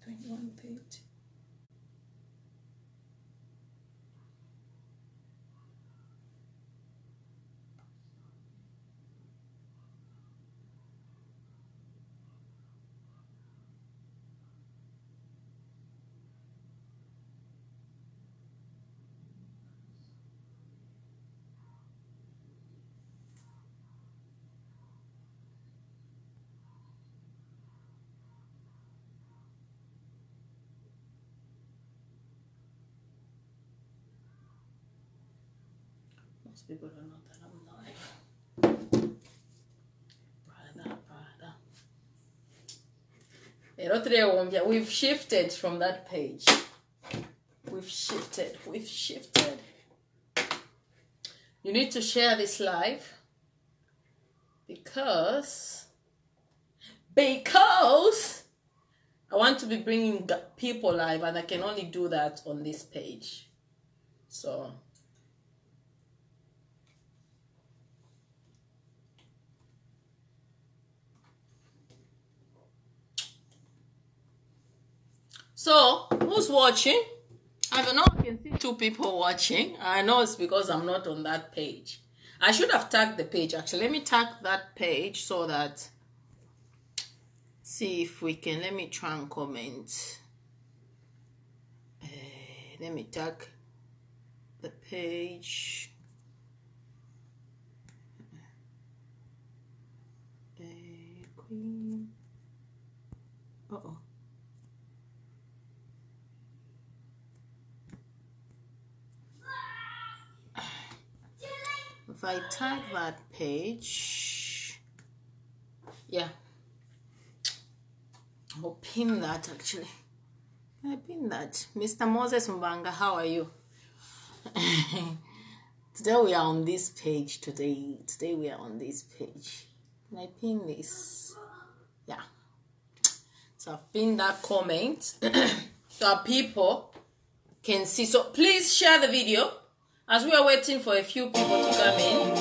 21 page. Most people don't know that I'm live. Brother. We've shifted from that page. We've shifted. You need to share this live because I want to be bringing people live, and I can only do that on this page. So, who's watching? I don't know, I can see 2 people watching. I know it's because I'm not on that page. I should have tagged the page, actually. Let me tag that page so that... See if we can... Let me try and comment. Let me tag the page. Queen. Uh-oh. If I tag that page, yeah, I'll pin that actually. I pin that. Mr. Moses Mbanga, how are you? Today we are on this page. Today we are on this page. Can I pin this? Yeah. So I've pinned that comment so people can see. So please share the video. As we are waiting for a few people to come in.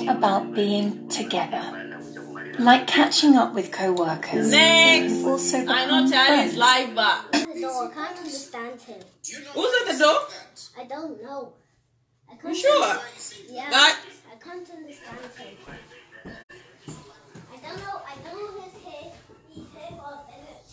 About being together, like catching up with co-workers. Next, also I know Charlie's live back. I can't understand him. Who's at the door? I don't know. You sure? Yeah. Like, I can't understand him. I don't know. I know he's here. He's here for a minute.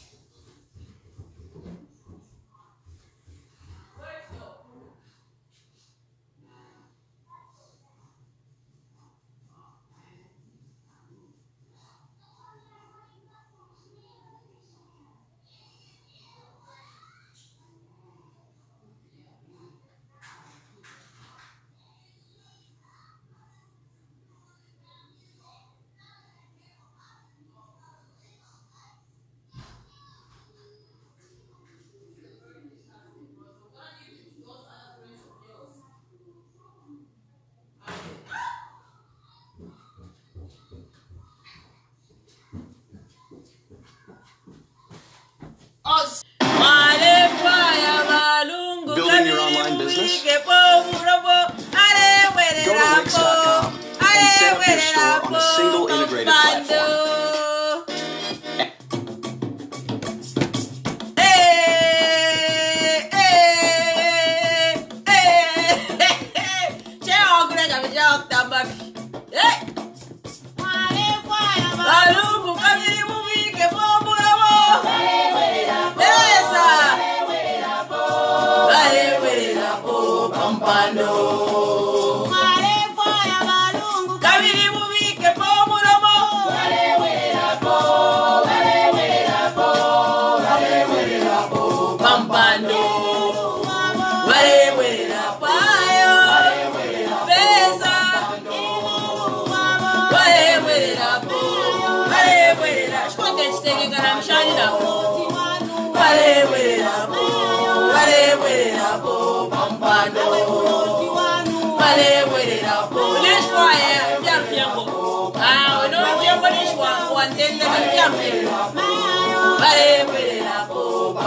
Building your online business? Go to Wix.com and set up your store on a single integrated platform.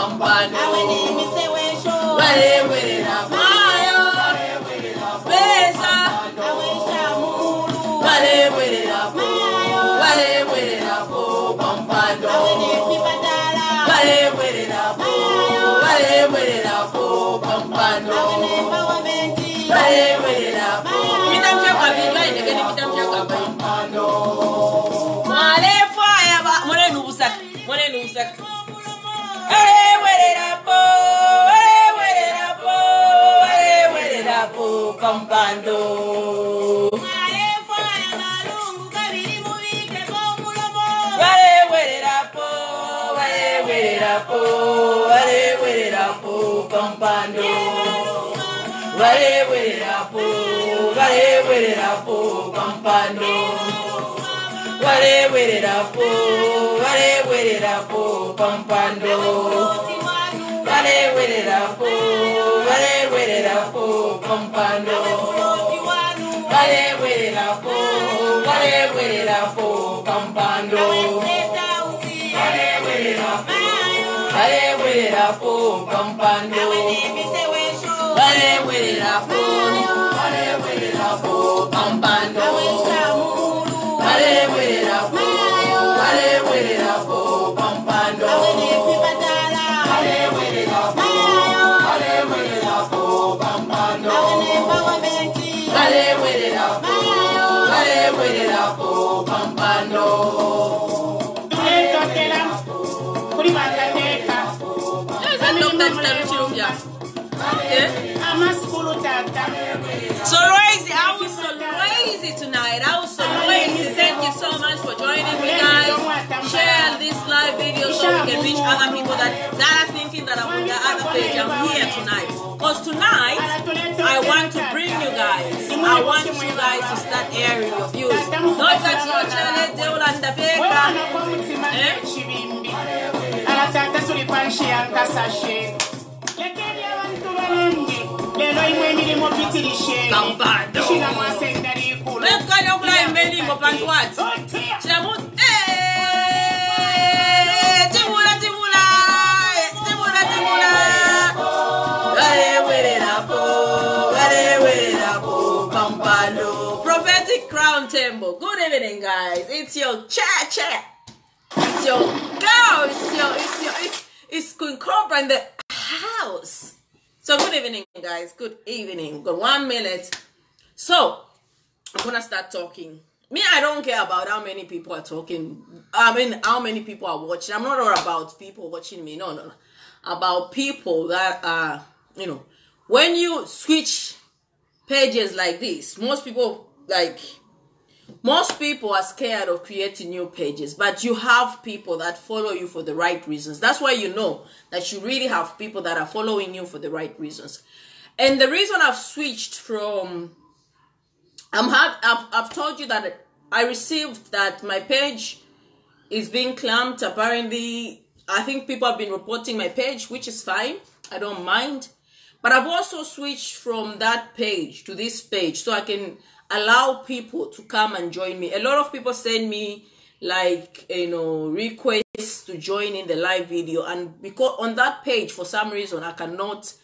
pampano. Wale wele na mayo. Besa. Wale wele na po. Wale wele na po pampano. Wale wele na po. Wale wele na po pampano. Wale wele na po. Kitamsha kwa vila inegeni kitamsha kwa pampano. Wale fire ba. Mole nubusak. Mole nubusak. Wale wele na po. Wale wele na po. Wale wele na po pampano. Wale fire malungu kabiri mubike bomulomo. Wale wele na po. Wale wele na po. Wale wele na po pampano. Wale wele na po. Wale wele na po pampano. Wale wele na po. Wale wele na po pampano. Wale wele na po. Wale wele na po pampano. Wale wele na po. Wale wele na po pampano. Wale wele na po. Wale wele na po pampano. Wale wele na po. Wale wele na po pampano. Wale wele na po. Wale wele na po pampano. Wale wele na po. Wale wele na po pampano. Wale wele na po. Wale wele na po pampano. So lazy, I was so lazy tonight. I was so lazy. Thank you so much for joining me, guys. Share this live video so we can reach other people that are thinking that I'm on the other page. I'm here tonight. Because tonight, I want to bring you guys. I want you guys to start airing your views. Not that your channel, they will undertake. Let's go your blind many more plant what? Prophetic Crown Temple. Good evening, guys. It's your chat. It's your girl. It's Queen Cobra in the house. So good evening, guys. Good evening. Got 1 minute. So I'm gonna start talking. Me, I don't care about how many people are talking. I mean, how many people are watching. I'm not all about people watching me. No. About people that are, when you switch pages like this, most people are scared of creating new pages, but you have people that follow you for the right reasons. That's why you know that you really have people that are following you for the right reasons. And the reason I've switched from, I've told you that I received that my page is being clamped. Apparently, I think people have been reporting my page, which is fine. I don't mind. But I've also switched from that page to this page so I can allow people to come and join me. A lot of people send me requests to join in the live video, and because on that page for some reason I cannot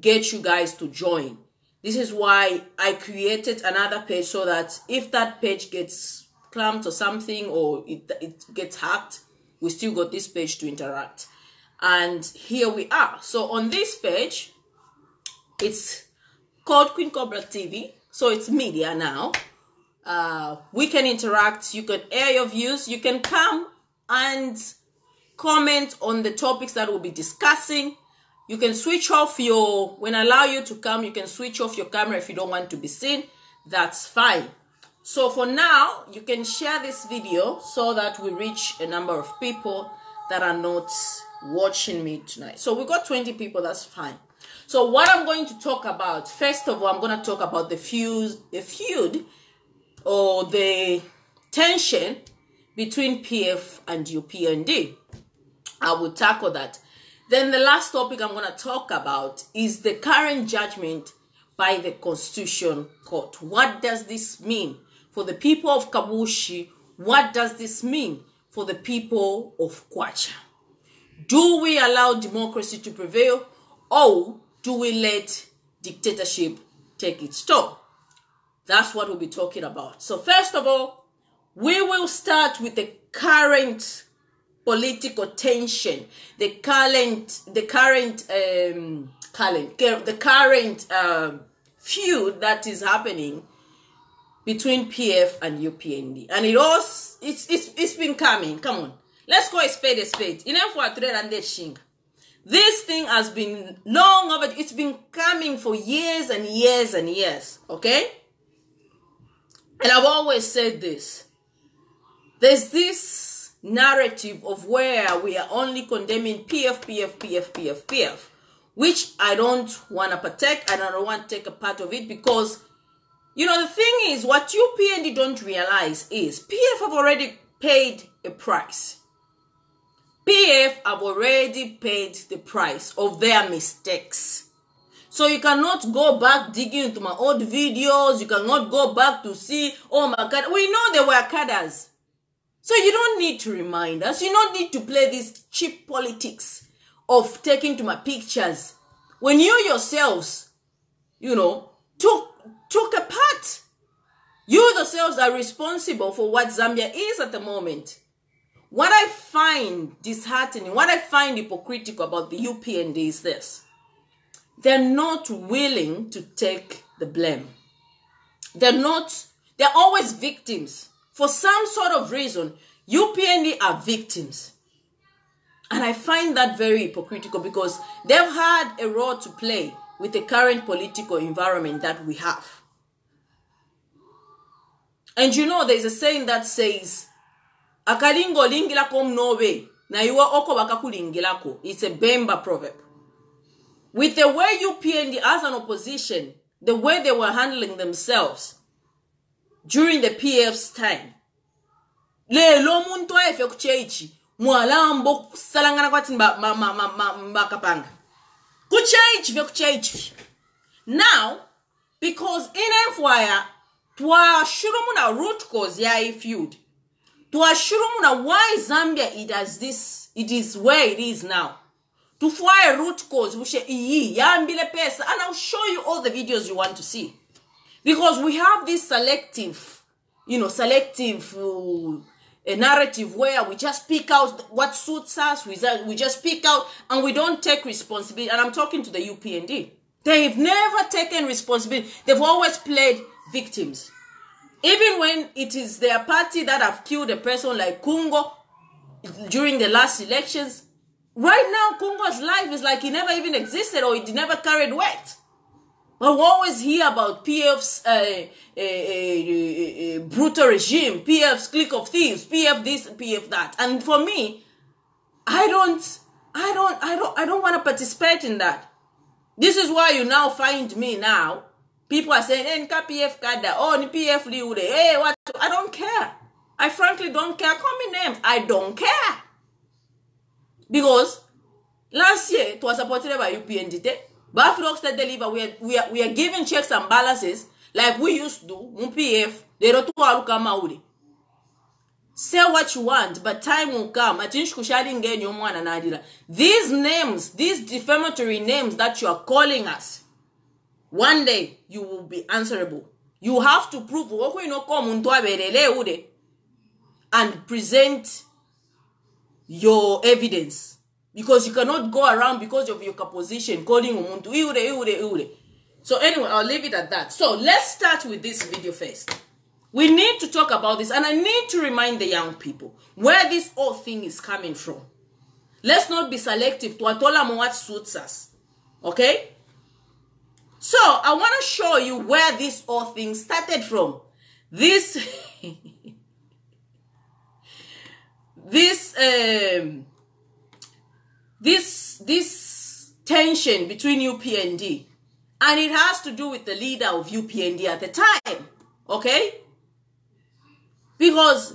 get you guys to join. This is why I created another page so that if that page gets clamped or something, or it gets hacked, we still got this page to interact. And here we are. So on this page, it's called Queen Cobra TV. So it's media now. We can interact. You can air your views. You can come and comment on the topics that we'll be discussing. You can switch off when I allow you to come, you can switch off your camera if you don't want to be seen. That's fine. So for now, you can share this video so that we reach a number of people that are not watching me tonight. So we got 20 people, that's fine. So what I'm going to talk about, first of all, I'm going to talk about the feud or the tension between PF and UPND. I will tackle that. Then the last topic I'm going to talk about is the current judgment by the Constitution Court. What does this mean for the people of Kabushi? What does this mean for the people of Kwacha? Do we allow democracy to prevail, or do we let dictatorship take its toll? That's what we'll be talking about. So first of all, we will start with the current political tension, the current feud that is happening between PF and UPND, and it's been coming. Come on, let's go a spade a spade. This thing has been long over. It's been coming for years and years and years. Okay, and I've always said this. There's this narrative of where we are only condemning PF, which I don't want to partake, and I don't want to take a part of it, because, you know, the thing is, what UPND don't realize is PF have already paid a price. PF have already paid the price of their mistakes. So you cannot go back digging into my old videos. You cannot go back to see, oh my God, we know they were cadres. So you don't need to remind us. You don't need to play this cheap politics of taking to my pictures when you yourselves, you know, took a part. You yourselves are responsible for what Zambia is at the moment. What I find disheartening, what I find hypocritical about the UPND is this. They're not willing to take the blame. They're always victims. For some sort of reason, UPND are victims. And I find that very hypocritical, because they've had a role to play with the current political environment that we have. And you know, there's a saying that says, Akalingo lingila kom nobe, na iwa oko wakakulingilako. It's a Bemba proverb. With the way UPND as an opposition, the way they were handling themselves during the PF's time, lelo muntu ayefe kuchechi mwalambo salangana kwati mbakapanga kuchechi ve kuchechi. Now, because in FYI, twa shurumuna root cause ya feud, twa shurumuna why Zambia it is where it is now. To find root cause, and I'll show you all the videos you want to see. Because we have this selective narrative where we just pick out what suits us, we just pick out, and we don't take responsibility. And I'm talking to the UPND. They've never taken responsibility. They've always played victims. Even when it is their party that have killed a person like Kungo during the last elections, right now, Kungo's life is like he never even existed, or it never carried weight. But we always hear about PF's brutal regime, PF's clique of thieves, PF this, PF that. And for me, I don't want to participate in that. This is why you now find me now. People are saying, "Hey, PF kada, oh, ni PF liude, hey, what?" I don't care. I frankly don't care. Call me names. I don't care. Because last year it was supported by UPND. But State Deliver, we are giving checks and balances like we used to do. PF, they don't come. Say what you want, but time will come. These names, these defamatory names that you are calling us, one day you will be answerable. You have to prove and present your evidence. Because you cannot go around because of your position calling umuntu iure. So anyway, I'll leave it at that. So let's start with this video first. We need to talk about this, and I need to remind the young people where this whole thing is coming from. Let's not be selective to what suits us. Okay? So I want to show you where this whole thing started from. This this tension between UPND, and it has to do with the leader of UPND at the time, okay? Because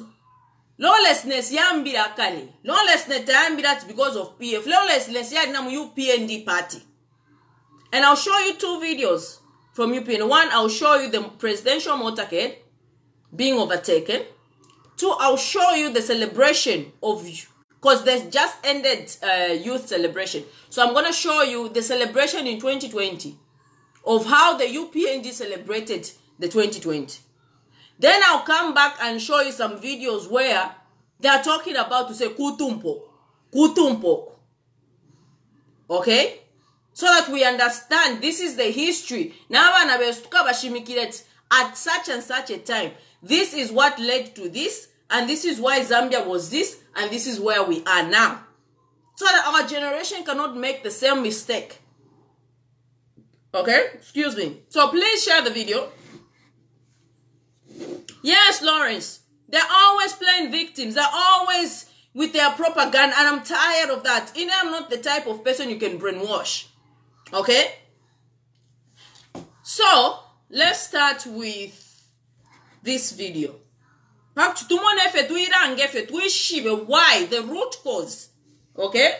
lawlessness yambira kale, lawlessness yambira because of PF, lawlessness yambira UPND party. And I'll show you two videos from UPND. One, I'll show you the presidential motorcade being overtaken. Two, I'll show you the celebration of because they just ended youth celebration. So I'm going to show you the celebration in 2020 of how the UPND celebrated the 2020. Then I'll come back and show you some videos where they are talking about to say kutumpo. Okay? So that we understand this is the history. Now at such and such a time, this is what led to this, and this is why Zambia was this, and this is where we are now. So that our generation cannot make the same mistake. Okay? Excuse me. So please share the video. Yes, Lawrence. They're always playing victims. They're always with their propaganda, and I'm tired of that. You know, I'm not the type of person you can brainwash. Okay? So, let's start with this video. Why? The root cause. Okay?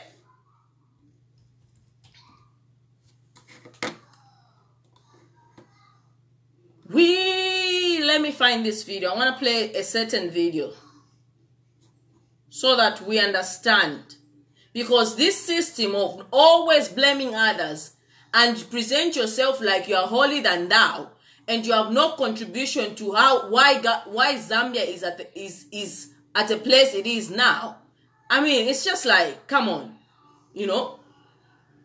Let me find this video. I want to play a certain video so that we understand. Because this system of always blaming others and present yourself like you are holier than thou, and you have no contribution to why Zambia is at a place it is now. I mean, it's just like, come on, you know.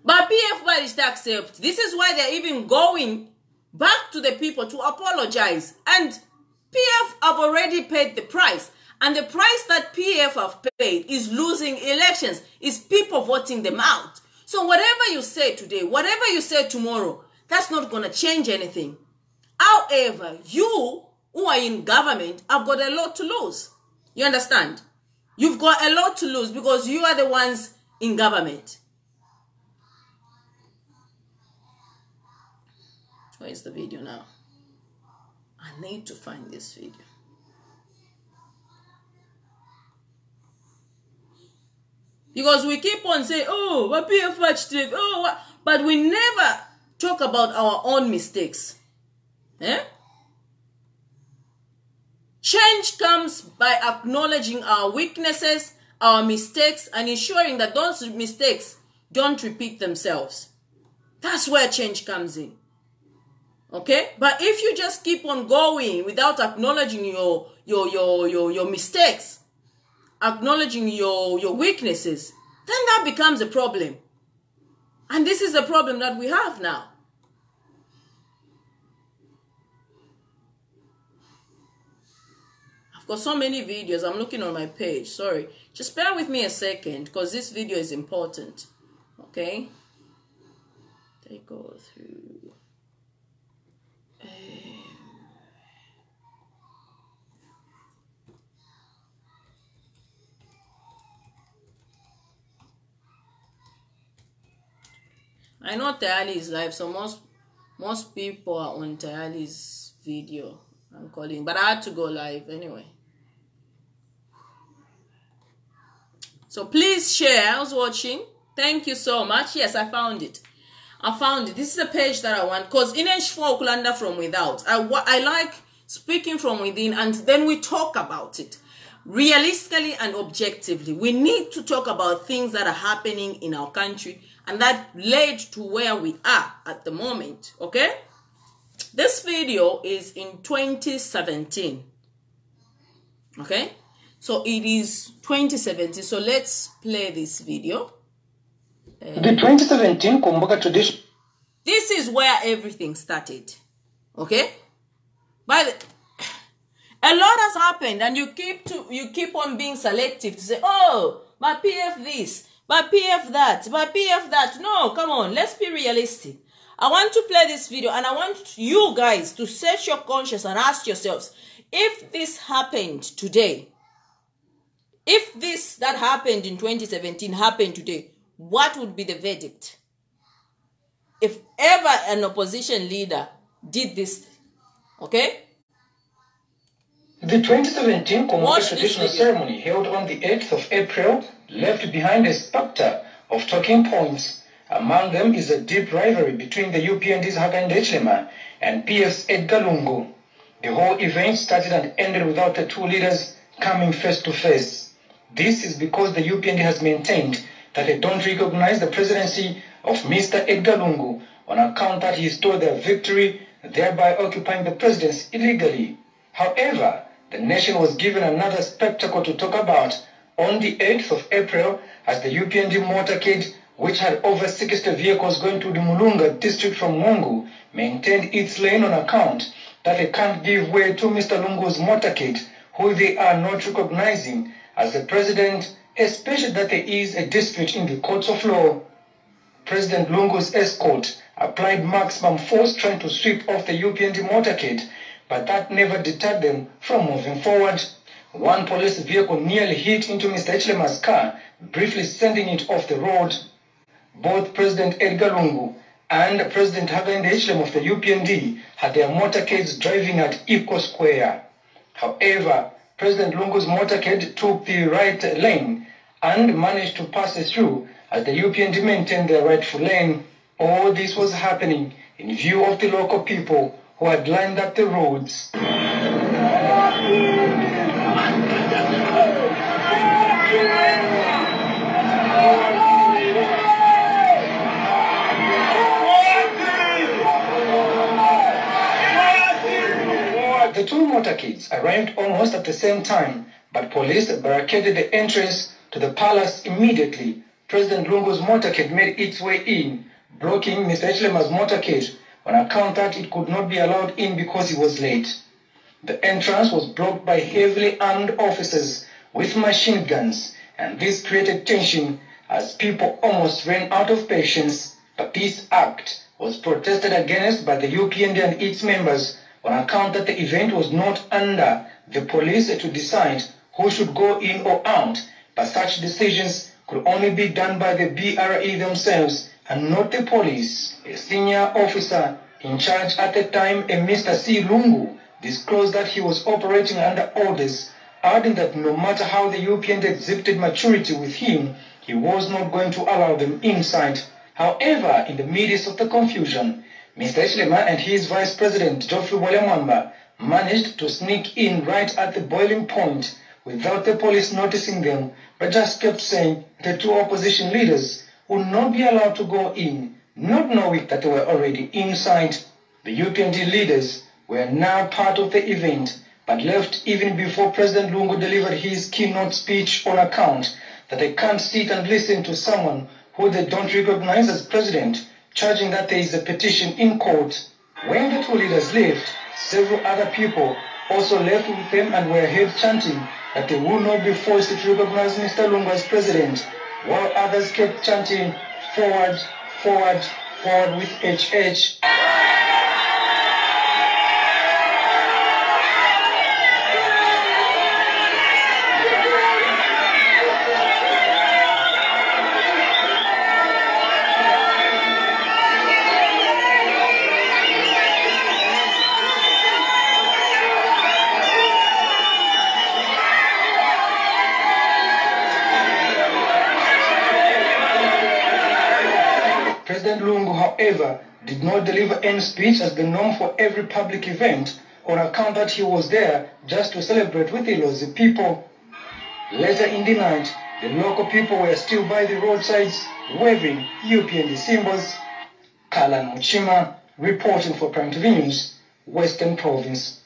But PF is to accept. This is why they're even going back to the people to apologize. And PF have already paid the price. And the price that PF have paid is losing elections, is people voting them out. So whatever you say today, whatever you say tomorrow, that's not going to change anything. However, you who are in government have got a lot to lose. You understand? You've got a lot to lose because you are the ones in government. Where is the video now? I need to find this video. Because we keep on saying, oh, what PF watched it, oh, what? But we never talk about our own mistakes. Eh? Change comes by acknowledging our weaknesses, our mistakes, and ensuring that those mistakes don't repeat themselves. That's where change comes in. Okay? But if you just keep on going without acknowledging your mistakes, acknowledging your weaknesses, then that becomes a problem. And this is the problem that we have now. I've got so many videos. I'm looking on my page. Sorry. Just bear with me a second because this video is important. Okay? They go through. I know Tayali is live, so most people are on Tayali's video. I'm calling, but I had to go live anyway. So please share. I was watching. Thank you so much. Yes, I found it. I found it. This is a page that I want because in Kulanda from without. I like speaking from within, and then we talk about it realistically and objectively. We need to talk about things that are happening in our country and that led to where we are at the moment. Okay? This video is in 2017. Okay? So it is 2017. So let's play this video. The 2017 Kumbuka tradition. This is where everything started. Okay? But a lot has happened, and you keep on being selective to say, oh, but PF this, but PF that, but PF that. No, come on, let's be realistic. I want to play this video, and I want you guys to search your conscience and ask yourselves, if this happened today, if this that happened in 2017 happened today, what would be the verdict? If ever an opposition leader did this, okay? The 2017 Kumbuka traditional ceremony held on the 8th of April left behind a spectre of talking points. Among them is a deep rivalry between the UPND's Hakainde Hichilema and PF's Edgar Lungu. The whole event started and ended without the two leaders coming face to face. This is because the UPND has maintained that they don't recognize the presidency of Mr. Edgar Lungu on account that he stole their victory, thereby occupying the presidency illegally. However, the nation was given another spectacle to talk about on the 8th of April as the UPND motorcade, which had over 60 vehicles going to the Mulunga district from Mungu, maintained its lane on account that they can't give way to Mr. Lungu's motorcade, who they are not recognizing as the president, especially that there is a dispute in the courts of law. President Lungu's escort applied maximum force trying to sweep off the UPND motorcade, but that never deterred them from moving forward. One police vehicle nearly hit into Mr. Echlema's car, briefly sending it off the road. Both President Edgar Lungu and President Hakainde Hichilema of the UPND had their motorcades driving at Eco Square. However, President Lungu's motorcade took the right lane and managed to pass it through as the UPND maintained their rightful lane. All this was happening in view of the local people who had lined up the roads. The two motorcades arrived almost at the same time, but police barricaded the entrance to the palace immediately. President Lungu's motorcade made its way in, blocking Mr. Echlema's motorcade on account that it could not be allowed in because he was late. The entrance was blocked by heavily armed officers with machine guns, and this created tension as people almost ran out of patience. But this act was protested against by the UPND and its members on account that the event was not under the police to decide who should go in or out, but such decisions could only be done by the BRE themselves and not the police. A senior officer in charge at the time, a Mr. C. Lungu, disclosed that he was operating under orders, adding that no matter how the UPND exhibited maturity with him, he was not going to allow them inside. However, in the midst of the confusion, Mr. Echlema and his Vice President, Geoffrey Mwamba, managed to sneak in right at the boiling point without the police noticing them, but just kept saying the two opposition leaders would not be allowed to go in, not knowing that they were already inside. The UPND leaders were now part of the event, but left even before President Lungu delivered his keynote speech on account that they can't sit and listen to someone who they don't recognize as president, charging that there is a petition in court. When the two leaders left, several other people also left with them and were heard chanting that they would not be forced to recognize Mr. Lungu as president, while others kept chanting, "Forward, forward, forward with HH." President Lungu, however, did not deliver any speech as the norm for every public event on account that he was there just to celebrate with the Ilozi people. Later in the night, the local people were still by the roadsides waving UPND symbols. Kalan Muchima, reporting for Prime TV News, Western Province.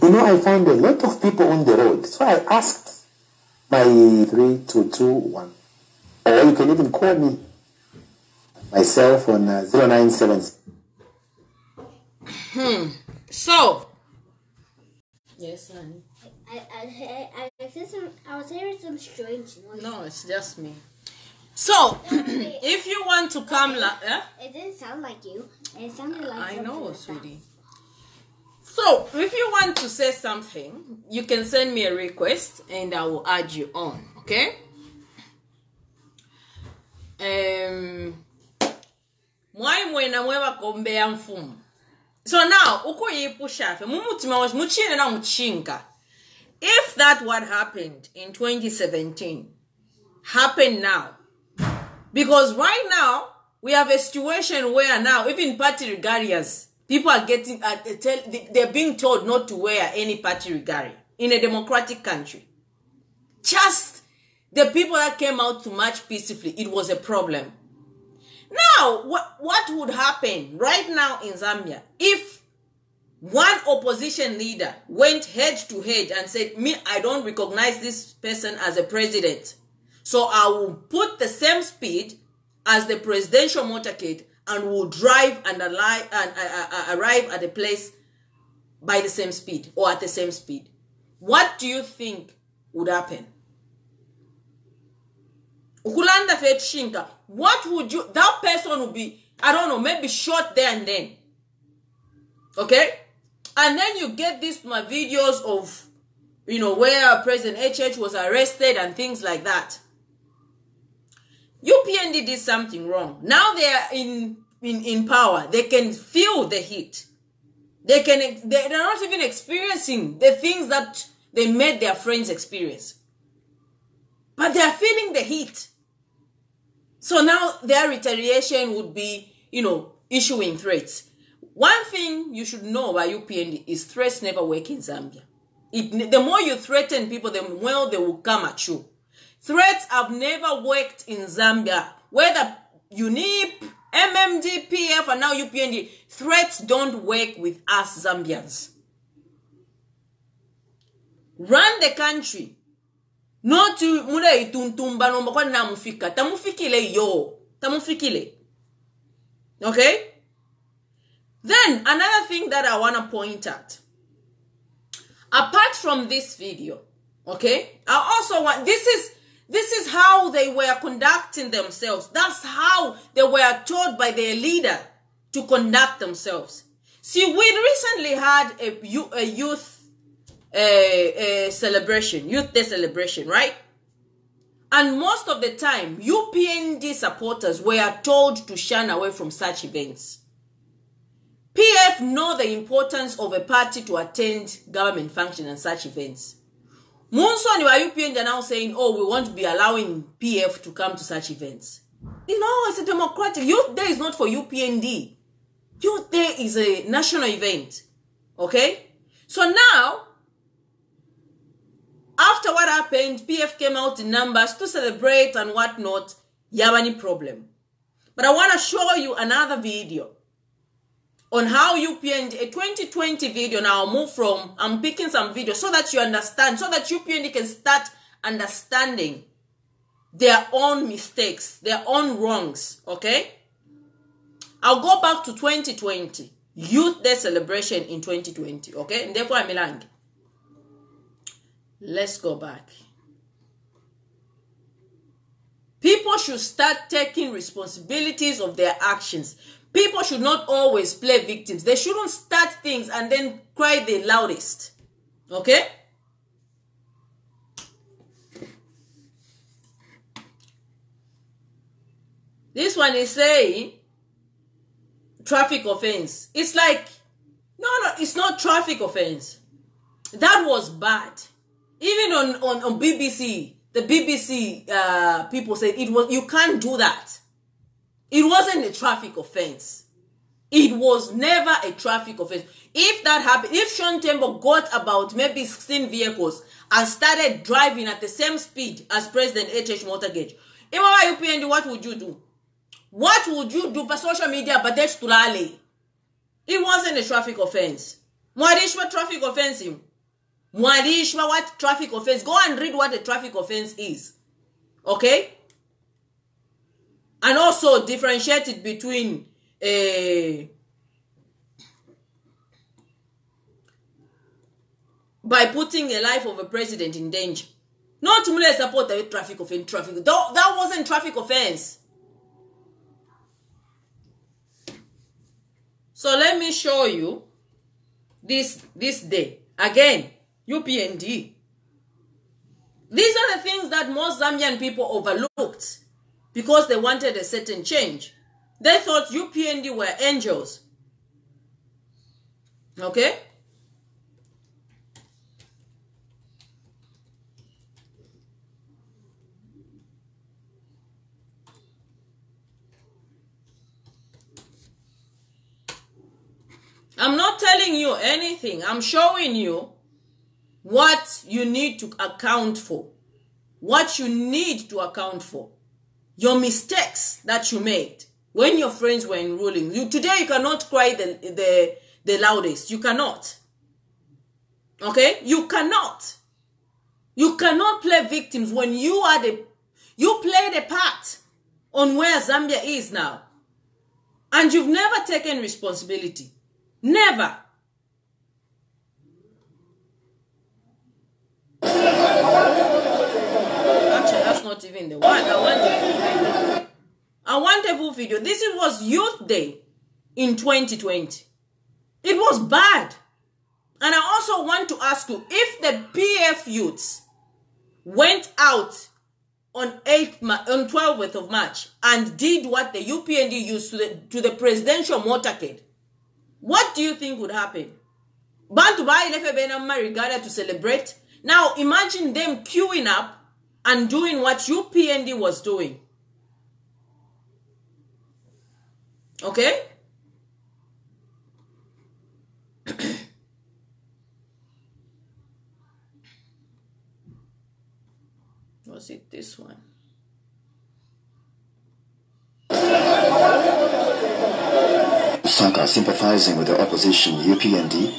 You know, I found a lot of people on the road, so I asked my 3221, or you can even call me myself on 097. So, yes, honey. I was hearing some strange noises. No, it's just me. So, if you want to come, it didn't sound like you. It sounded like I know, sweetie. So, if you want to say something, you can send me a request and I will add you on, okay? So now, if that what happened in 2017 happened now, because right now we have a situation where now even party regardless People are getting, they're being told not to wear any party regari in a democratic country. Just the people that came out to march peacefully, it was a problem. Now, what would happen right now in Zambia if one opposition leader went head to head and said, me, I don't recognize this person as a president, so I will put the same speed as the presidential motorcade and will drive and arrive at a place by the same speed or at the same speed? What do you think would happen? Ukulanda Fetshinka, what would you, that person would be, I don't know, maybe shot there and then. Okay? And then you get these videos of, you know, where President HH was arrested and things like that. UPND did something wrong. Now they are in power. They can feel the heat. They're not even experiencing the things that they made their friends experience. But they are feeling the heat. So now their retaliation would be, you know, issuing threats. One thing you should know about UPND is threats never work in Zambia. The more you threaten people, the more they will come at you. Threats have never worked in Zambia. Whether UNIP, MMD, PF, and now UPND, threats don't work with us Zambians. Run the country. Not to mule ituntumba no mbakwa na mufika. Tamufikile yo. Tamufikile. Okay? Then, another thing that I want to point out. Apart from this video, okay? I also want, this is how they were conducting themselves. That's how they were told by their leader to conduct themselves. See, we recently had a youth celebration, Youth Day celebration, right? And most of the time, UPND supporters were told to shun away from such events. PF know the importance of a party to attend government function and such events. Munso and UPND are now saying, oh, we won't be allowing PF to come to such events. You know, it's a democratic. Youth Day is not for UPND. Youth Day is a national event. Okay? So now, after what happened, PF came out in numbers to celebrate and whatnot. You have any problem? But I want to show you another video on how UPND, a 2020 video. Now I'll move from, I'm picking some videos so that you understand, so that UPND can start understanding their own mistakes, their own wrongs, okay? I'll go back to 2020, Youth Day celebration in 2020, okay? And therefore I'm Milang. Let's go back. People should start taking responsibilities of their actions. People should not always play victims. They shouldn't start things and then cry the loudest. Okay? This one is saying traffic offense. It's like, no, it's not traffic offense. That was bad. Even on BBC, the BBC people said it was, you can't do that. It wasn't a traffic offense. It was never a traffic offense. If that happened, if Sean Tembo got about maybe 16 vehicles and started driving at the same speed as President HH Motorcade, what would you do? What would you do for social media? But that's tulale. It wasn't a traffic offense. Mwadishwa traffic offense him. Mwadishwa what traffic offense? Go and read what a traffic offense is. Okay? And also differentiate it between by putting a life of a president in danger. Not to support the traffic offense. That wasn't traffic offense. So let me show you this day. Again, UPND. These are the things that most Zambian people overlooked because they wanted a certain change. They thought UPND were angels. Okay? I'm not telling you anything. I'm showing you what you need to account for. What you need to account for. Your mistakes that you made when your friends were enrolling. Today you cannot cry the loudest. You cannot. Okay? You cannot. You cannot play victims when you played a part on where Zambia is now. And you've never taken responsibility. Never. Actually, that's not even the one. I want a full video. I want a full video. This was Youth Day in 2020. It was bad. And I also want to ask you, if the PF youths went out on 12th of March and did what the UPND used to the presidential motorcade, what do you think would happen? Bantu ba ilefe bena marigada to celebrate. Now imagine them queuing up and doing what UPND was doing. Okay? Was it this one? Lusaka sympathizing with the opposition UPND.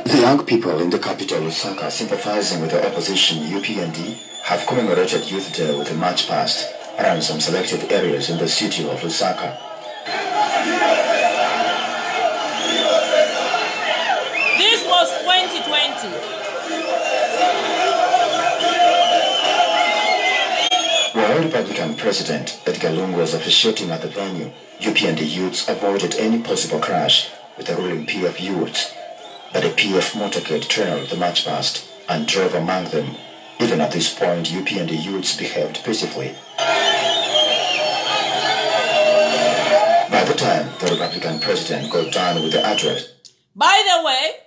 The young people in the capital Lusaka sympathizing with the opposition UPND have commemorated Youth Day with a march past around some selected areas in the city of Lusaka. This was 2020. While Republican President Edgar Lungu was officiating at the venue, UPND youths avoided any possible clash with the ruling PF youths. But the PF motorcade trailed the march past and drove among them. Even at this point, UPND youths behaved peacefully. By the time the Republican President got done with the address. By the way,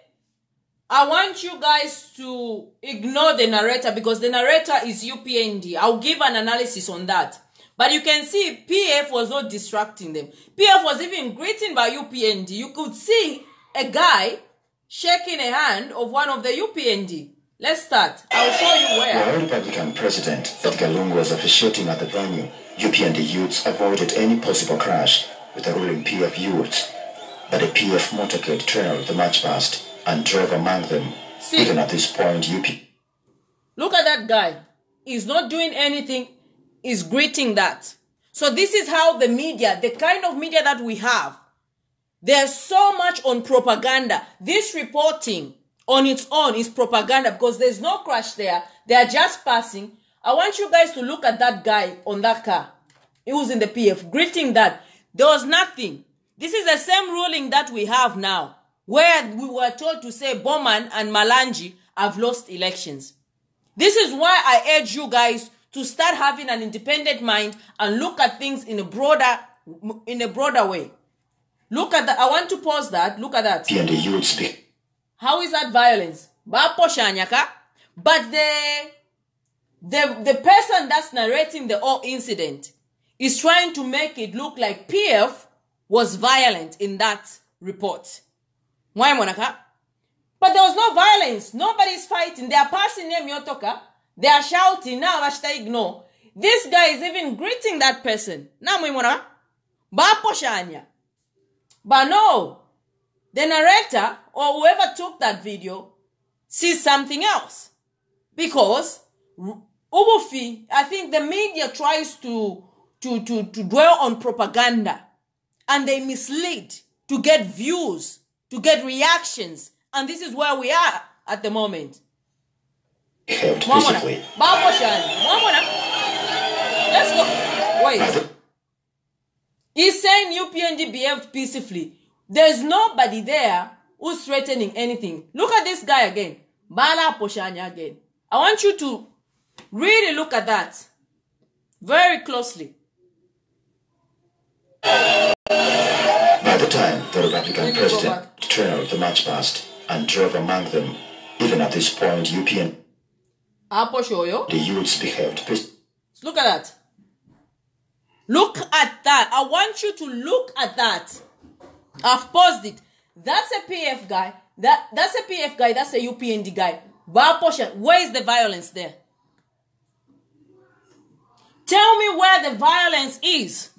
I want you guys to ignore the narrator because the narrator is UPND. I'll give an analysis on that. But you can see PF was not distracting them. PF was even greeted by UPND. You could see a guy shaking a hand of one of the UPND. Let's start. I'll show you where. While Republican President Edgar Lungu was officiating at the venue, UPND youths avoided any possible clash with the ruling PF youths. But the PF motorcade trailed the march past and drove among them. See, even at this point, look at that guy. He's not doing anything. He's greeting that. So this is how the media, the kind of media that we have, there's so much on propaganda. This reporting on its own is propaganda because there's no crash there. They are just passing. I want you guys to look at that guy on that car. He was in the PF greeting that. There was nothing. This is the same ruling that we have now, where we were told to say Bowman and Malanji have lost elections. This is why I urge you guys to start having an independent mind and look at things in a broader way. Look at that. I want to pause that. Look at that. And the youths speak. How is that violence? But the person that's narrating the whole incident is trying to make it look like PF was violent in that report. Why, Monica? But there was no violence. Nobody's fighting. They are passing them Yotoka. They are shouting. Now, I should ignore. This guy is even greeting that person. Now, Monica. But no, the narrator or whoever took that video sees something else. Because Ubufi, I think the media tries to dwell on propaganda. And they mislead to get views, to get reactions. And this is where we are at the moment. Behaved peacefully. Let's go. Wait. He's saying UPND behaved peacefully. There's nobody there who's threatening anything. Look at this guy again. Bala Poshanya again. I want you to really look at that very closely. By the time the Republican President trailed the march past and drove among them, even at this point, UPND, the youths behaved peacefully. Look at that. Look at that. I want you to look at that. I've paused it. That's a PF guy. That's a PF guy. That's a UPND guy. Where is the violence there? Tell me where the violence is.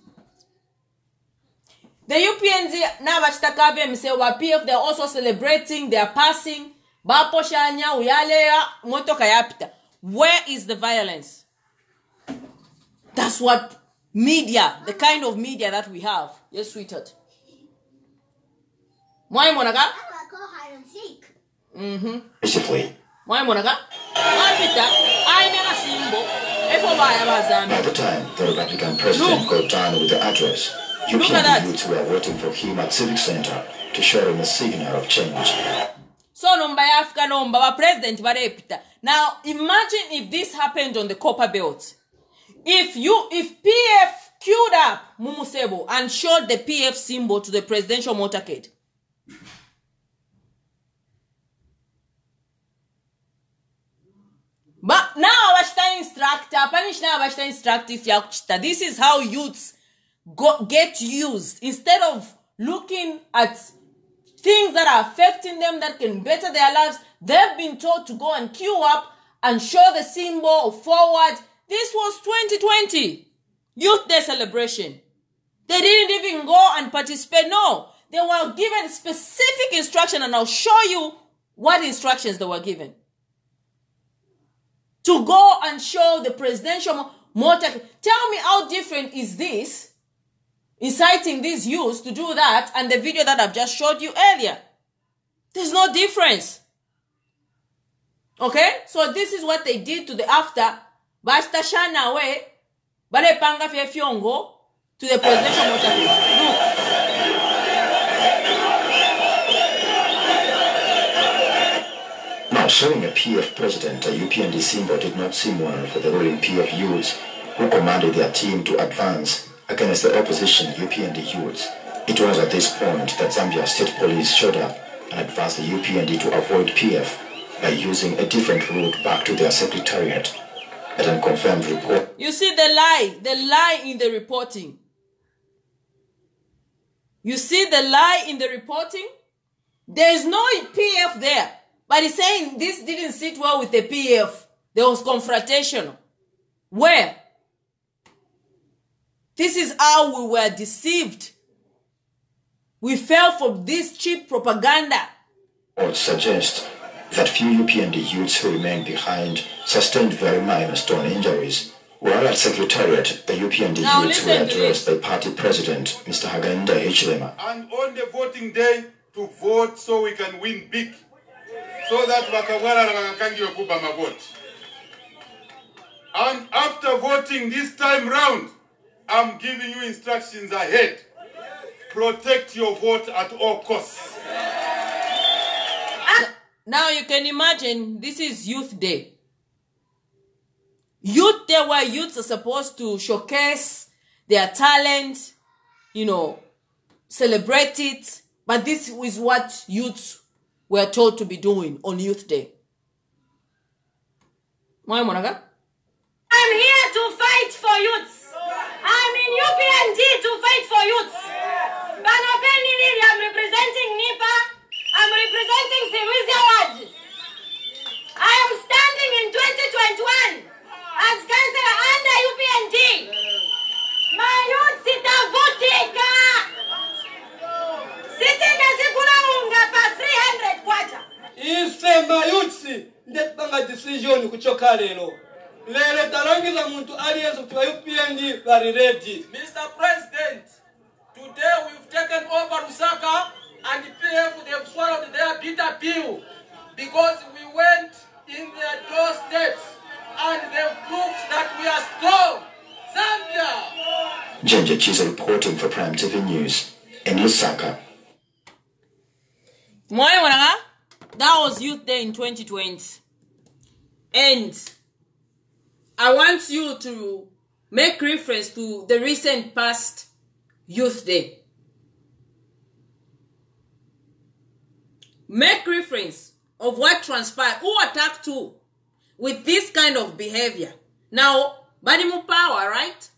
The UPND now say PF, they're also celebrating, they're passing. Where is the violence? That's what media, the kind of media that we have. Yes, sweetheart. Why monaga? I like go hide and seek. Basically, Why monaga? by the time the Republican president got done with the address, UPND youths were waiting for him at Civic Center to show him a signal of change. So number Africa number president barepita. Now imagine if this happened on the Copper Belt. If PF queued up Mumusebo and showed the PF symbol to the presidential motorcade. But now our instructor, punish now our instructor. This is how youths get used. Instead of looking at things that are affecting them that can better their lives, they've been told to go and queue up and show the symbol forward. This was 2020 Youth Day celebration. They didn't even go and participate. No, they were given specific instruction, and I'll show you what instructions they were given. To go and show the presidential motor. Tell me how different is this, inciting these youths to do that, and the video that I've just showed you earlier. There's no difference. Okay? So this is what they did to the after. Basta shana we, bare panga fe fiongo to the presidential motorcade. Look. Now, showing a PF president a UPND symbol did not seem well for the ruling PF youths, who commanded their team to advance against the opposition UPND youths. It was at this point that Zambia State Police showed up and advised the UPND to avoid PF by using a different route back to their secretariat. An unconfirmed report. You see the lie in the reporting. You see the lie in the reporting? There is no PF there. But he's saying this didn't sit well with the PF. There was confrontation. Where? This is how we were deceived. We fell for this cheap propaganda. Reports suggest that few UPND youths who remained behind sustained very minor stone injuries. While at Secretariat, the UPND youths were addressed by party president, Mr. Hakainde Hichilema. And on the voting day, to vote so we can win big. So that Wakawala Wakakangi Wakuba ma vote. And after voting this time round, I'm giving you instructions ahead. Protect your vote at all costs. Now you can imagine, this is Youth Day. Youth Day where youths are supposed to showcase their talent, celebrate it. But this is what youths were told to be doing on Youth Day. I'm here to fight for youths. I'm in UPND to fight for youths. I'm representing NIPA. I'm representing Siruizia Ward. I am standing in 2021 as councillor under UPND. My youth sita votika. Sitting as a Gunaunga for 300 kwacha. Ife mayutsi ndepanga decision kuchoka lelo. Lelo tarangiza muntu aliyezo kwa UPND bari ready. Mr. President, today we've taken over Lusaka and PF they have swallowed their bitter pill because we went in their doorsteps and they've proved that we are strong. Zambia! Jenja Chiza reporting for Prime TV News in Lusaka. That was Youth Day in 2020. And I want you to make reference to the recent past Youth Day. Make reference of what transpired. Who attacked who with this kind of behavior? Now, Badimu power, right?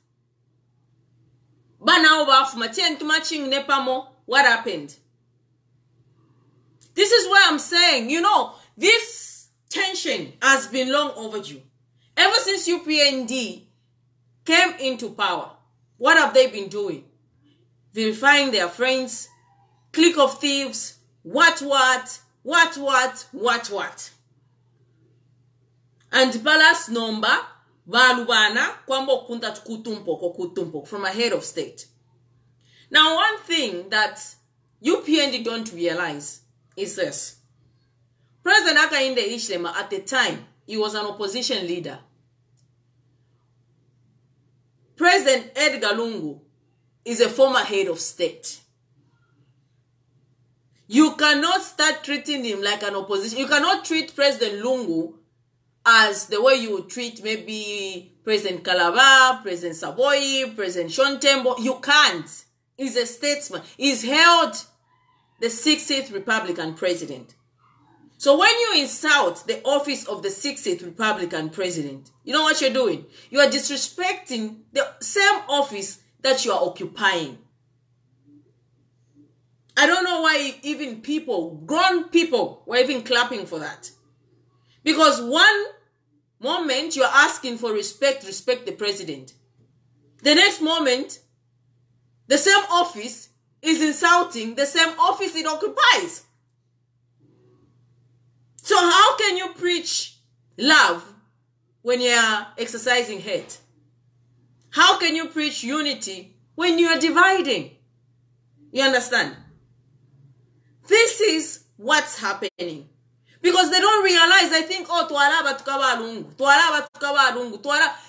What happened? This is why I'm saying, you know, this tension has been long overdue. Ever since UPND came into power, what have they been doing? Verifying their friends, clique of thieves, what. And Palace number, Balubana, Kwambo Kunta Kutumpo from a head of state. Now, one thing that UPND don't realize is this. President Hakainde Hichilema, at the time, he was an opposition leader. President Edgar Lungu is a former head of state. You cannot start treating him like an opposition. You cannot treat President Lungu as the way you would treat maybe President Kalaba, President Saboyi, President Shontembo. You can't. He's a statesman. He's held the 60th Republican president. So when you insult the office of the 60th Republican president, you know what you're doing? You are disrespecting the same office that you are occupying. I don't know why even people, grown people, were even clapping for that. Because one moment you're asking for respect the president. The next moment, the same office is insulting the same office it occupies. So how can you preach love when you are exercising hate? How can you preach unity when you are dividing? You understand? This is what's happening. Because they don't realize, I think, oh,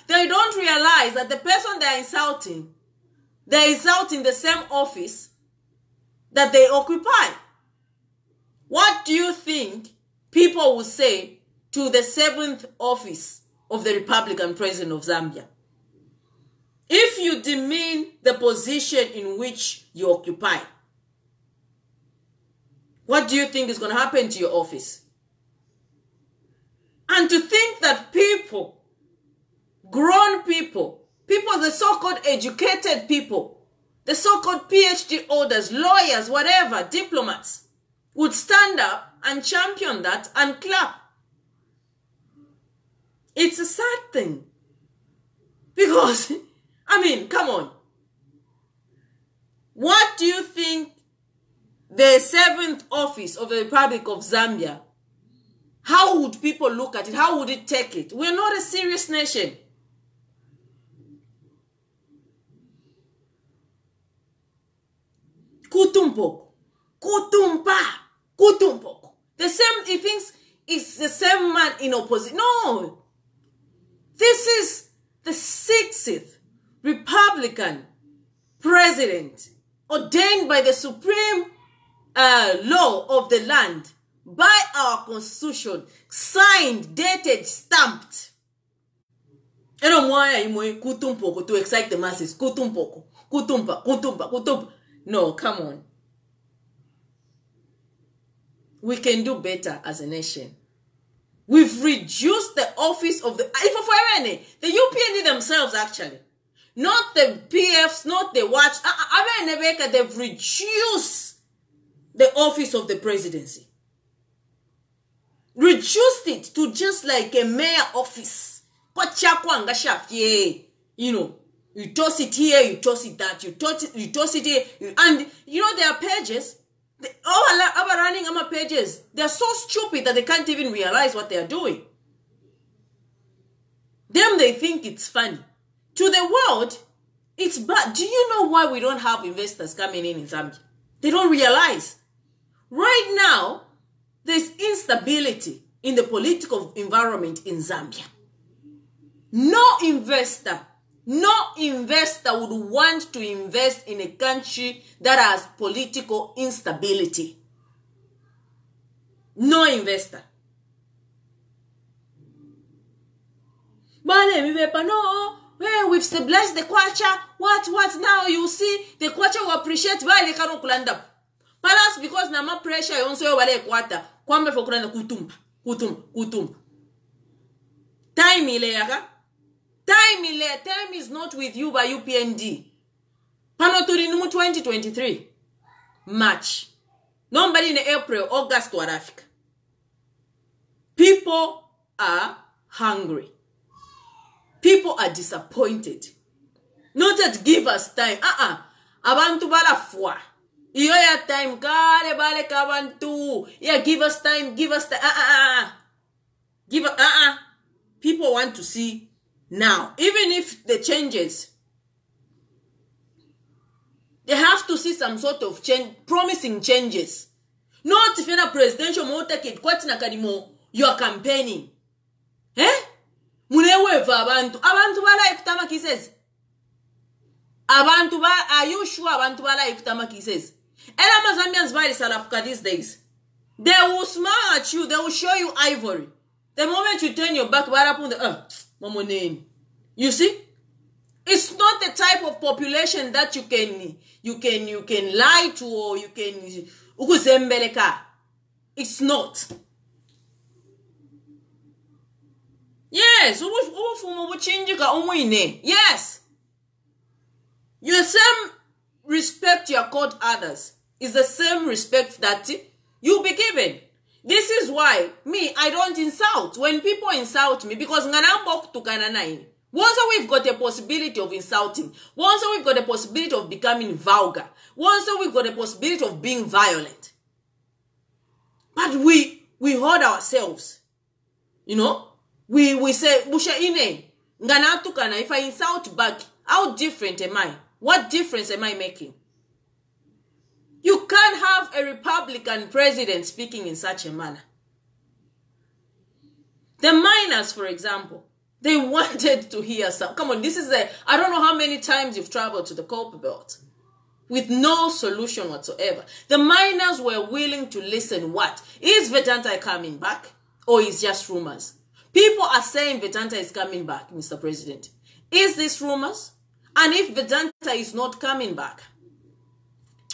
they don't realize that the person they're insulting the same office that they occupy. What do you think people will say to the 7th office of the Republican President of Zambia? If you demean the position in which you occupy, what do you think is going to happen to your office? And to think that people, grown people, the so-called educated people, the so-called PhD holders, lawyers, whatever, diplomats, would stand up and champion that and clap. It's a sad thing. Because, I mean, come on. What do you think the 7th office of the Republic of Zambia, how would people look at it? How would it take it? We're not a serious nation. Kutumpoko. Kutumpoko. The same, he thinks it's the same man in opposition. No. This is the 60th Republican president ordained by the supreme law of the land, by our constitution, signed, dated, stamped. To excite the masses. Kutumpa. No, come on. We can do better as a nation. We've reduced the office of the UPND themselves, actually. Not the PFs, not the watch. They've reduced the office of the presidency. Reduced it to just like a mayor office. You know, you toss it here, you toss it that, you toss it here. And you know, there are pages. Running pages. They're so stupid that they can't even realize what they're doing. Them, they think it's funny. To the world, it's bad. Do you know why we don't have investors coming in Zambia? They don't realize. Right now, there's instability in the political environment in Zambia. No investor would want to invest in a country that has political instability. No investor. No, we've stabilized the kwacha. What now? You see, the kwacha will appreciate why they cannot land up. Perhaps because nama pressure yonso wale kwata. Kwambe for kulanda kutumba. Time ile yaka. Time is not with you by UPND. Pano turi mu 2023 March. Nobody in April, August to Africa. People are hungry. People are disappointed. Not that give us time. Abantu bala fwa. Iyo ya time kale bale kabantu. Yeah, give us time, give us time. Give us People want to see now. Even if the changes, they have to see some sort of change, promising changes. Not if you're a presidential motorcade, kwati na kadimo, you are campaigning. Muneweva abantu. Abantu bala Tamaki says. Abantu ba, are you sure abantu bala Tamaki says? Ela Zambians very South Africa these days. They will smile at you, they will show you ivory. The moment you turn your back, you see? It's not the type of population that you can lie to or you can ukuzembeleka. It's not. Yes, yes. The same respect you accord others is the same respect that you'll be given. This is why I don't insult when people insult me, because nganambok to kananaini. Once we've got a possibility of insulting, once we've got a possibility of becoming vulgar, once we've got a possibility of being violent. But we hold ourselves. You know? We say, Busha ine, nganatukana, if I insult back, how different am I? What difference am I making? You can't have a Republican president speaking in such a manner. The miners, for example, they wanted to hear some. Come on, this is I don't know how many times you've traveled to the Copper Belt with no solution whatsoever. The miners were willing to listen. What? Is Vedanta coming back? Or is just rumors? People are saying Vedanta is coming back, Mr. President. Is this rumors? And if Vedanta is not coming back,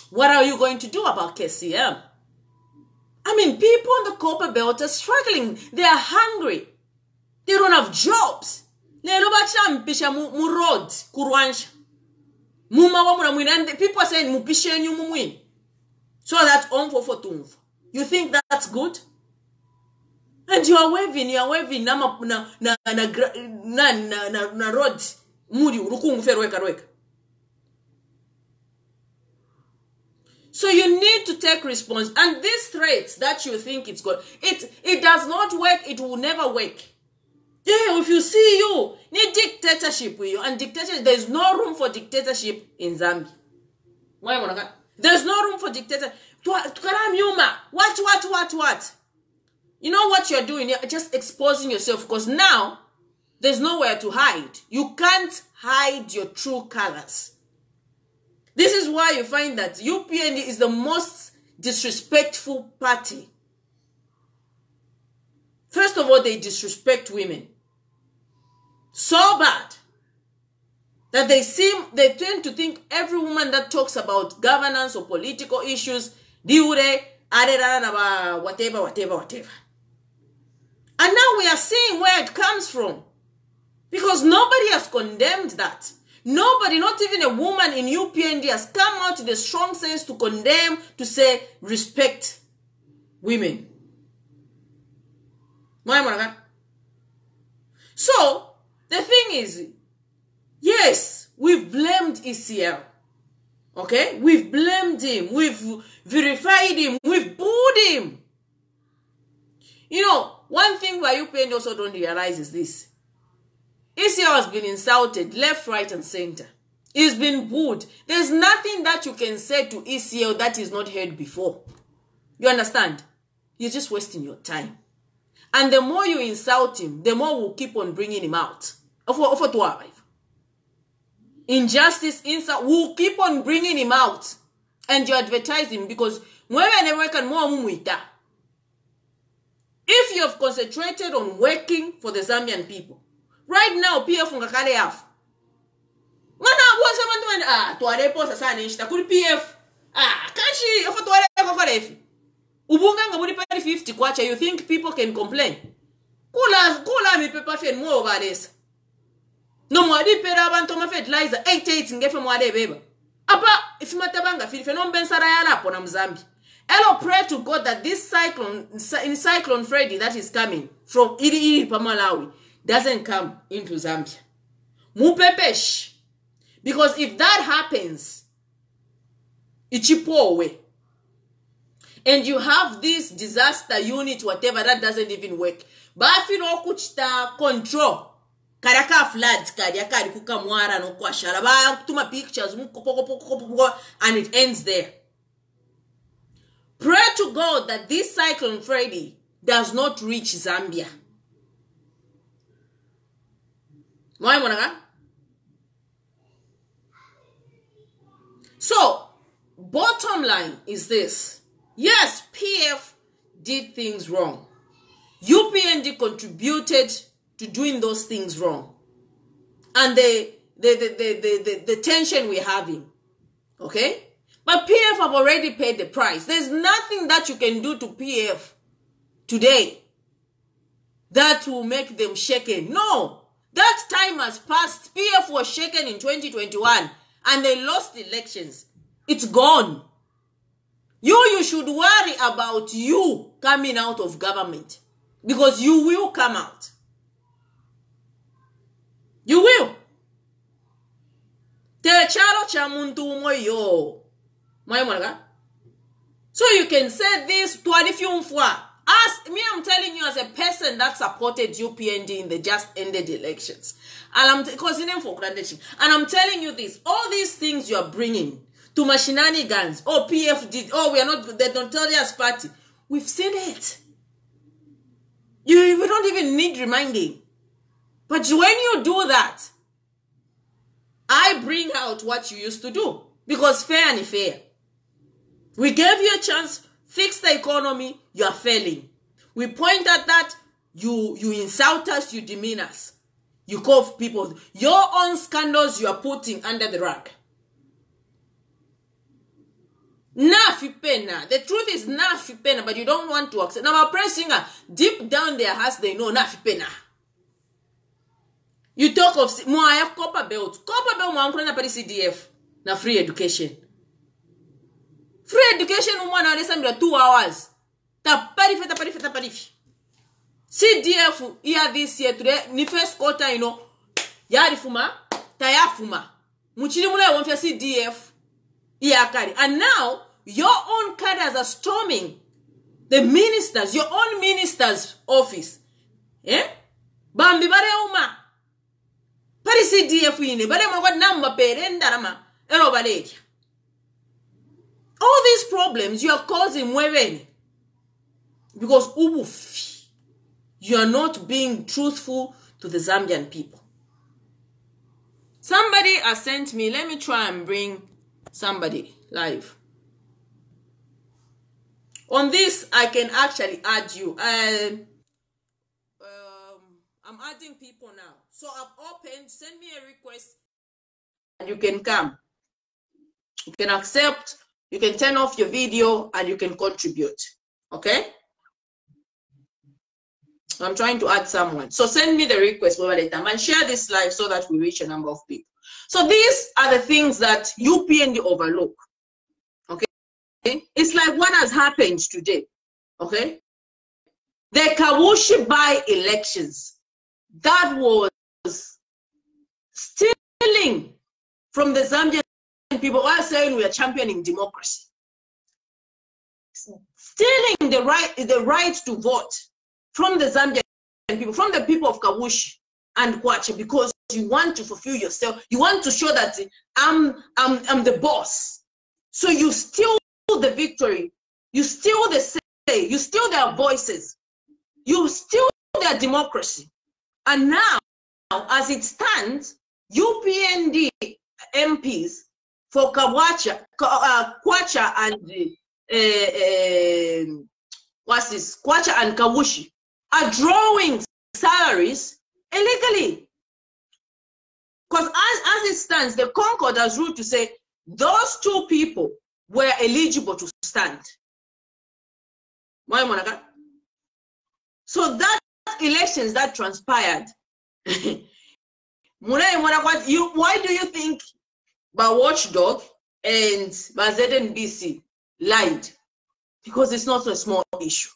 what are you going to do about KCM? I mean, people in the Copper Belt are struggling. They are hungry. They don't have jobs. People are saying, so that's on for tumf. You think that's good? And you are waving na road. So you need to take response. And these threats that you think it's good, it does not work. It will never work. Yeah, if you see you need dictatorship with you, and dictatorship, there's no room for dictatorship in Zambia. Why? There's no room for dictatorship. What? You know what you're doing? You're just exposing yourself, because now there's nowhere to hide. You can't hide your true colors. This is why you find that UPND is the most disrespectful party. First of all, they disrespect women so bad that they tend to think every woman that talks about governance or political issues, whatever. And now we are seeing where it comes from, because nobody has condemned that. Nobody, not even a woman in UPND, has come out with a strong sense to condemn, to say, respect women. So, the thing is, yes, we've blamed ECL. Okay? We've blamed him. We've verified him. We've booed him. You know, one thing why UPND also don't realize is this. ECL has been insulted left, right, and center. He's been booed. There's nothing that you can say to ECL that is not heard before. You understand? You're just wasting your time. And the more you insult him, the more we'll keep on bringing him out. Injustice, insult, we'll keep on bringing him out. And you advertise him, because if you have concentrated on working for the Zambian people, right now, PF ungakale yafu. Mwana wose mantu tuare posa sana nishita kuri PF. Kanshi ofa tuare kwa refi. Ubunga ngaburi pari 50 kwacha. You think people can complain? Kula mi pepa fen mo obaresa. No mwadi pera abantu ma fertilizer 88 ngefe mwade beba. Apa if matabanga filife no mbensara yala hapo na Mzambi. Elo pray to God that this cyclone Freddy that is coming from Iri Pamalawi doesn't come into Zambia. Mupepesh. Because if that happens, ichipo away. And you have this disaster unit, whatever, that doesn't even work. But if you know kuchita control, karaka floods, kariaka kuka mwara no kwa sharaba, tuma pictures, and it ends there. Pray to God that this cyclone Freddy does not reach Zambia. Why, Monaga? So, bottom line is this. Yes, PF did things wrong. UPND contributed to doing those things wrong. And the tension we're having. Okay? But PF have already paid the price. There's nothing that you can do to PF today that will make them shaken. No. That time has passed. PF was shaken in 2021 and they lost elections. It's gone. You should worry about you coming out of government. Because you will come out. You will. So you can say this to ask me, I'm telling you as a person that supported UPND in the just ended elections. And I'm telling you this, all these things you are bringing to my shenanigans, oh, PF did, oh, we are not the notorious party. We've seen it. We don't even need reminding. But when you do that, I bring out what you used to do. Because fair and fair. We gave you a chance, fix the economy, you are failing. We point at that, you insult us, you demean us. You call people, your own scandals you are putting under the rug. Nafipena. The truth is nafipena, but you don't want to accept. Now, pressing deep down their hearts, they know nafipena. You talk of Moaya Copper Belt. Copper Belt Moankrona Paris CDF. Na free education. Free education umwana wale 2 hours. Ta parifeta. CDF here this year today, ni first quarter, you know, yarifuma, tayafuma. Muchili mula wonfia CDF. And now, your own cadres are storming the ministers, your own minister's office. Eh? Bambi bare uma. Pari CDF ine. Bare mwagwa namba perenda rama. Ero baleja. All these problems you are causing mweweni. Because ubufi. You are not being truthful to the Zambian people. Somebody has sent me, let me try and bring somebody live. On this, I can actually add you. I'm adding people now. So I've opened, send me a request, and you can come. You can accept, you can turn off your video, and you can contribute. Okay? I'm trying to add someone. So send me the request and share this live so that we reach a number of people. So these are the things that UPND overlook. Okay? It's like what has happened today. Okay? The Kawushi by-elections. That was stealing from the Zambian people while saying we are championing democracy. Stealing the right to vote from the Zambian people, from the people of Kawushi and Kwacha, because you want to fulfill yourself. You want to show that I'm the boss. So you steal the victory. You steal the say. You steal their voices. You steal their democracy. And now, as it stands, UPND MPs for Kwacha and Kwacha and Kawushi are drawing salaries illegally. Because as it stands, the Concord has ruled to say those 2 people were eligible to stand. So that elections that transpired, why do you think by Watchdog and ZNBC lied, because it's not a small issue.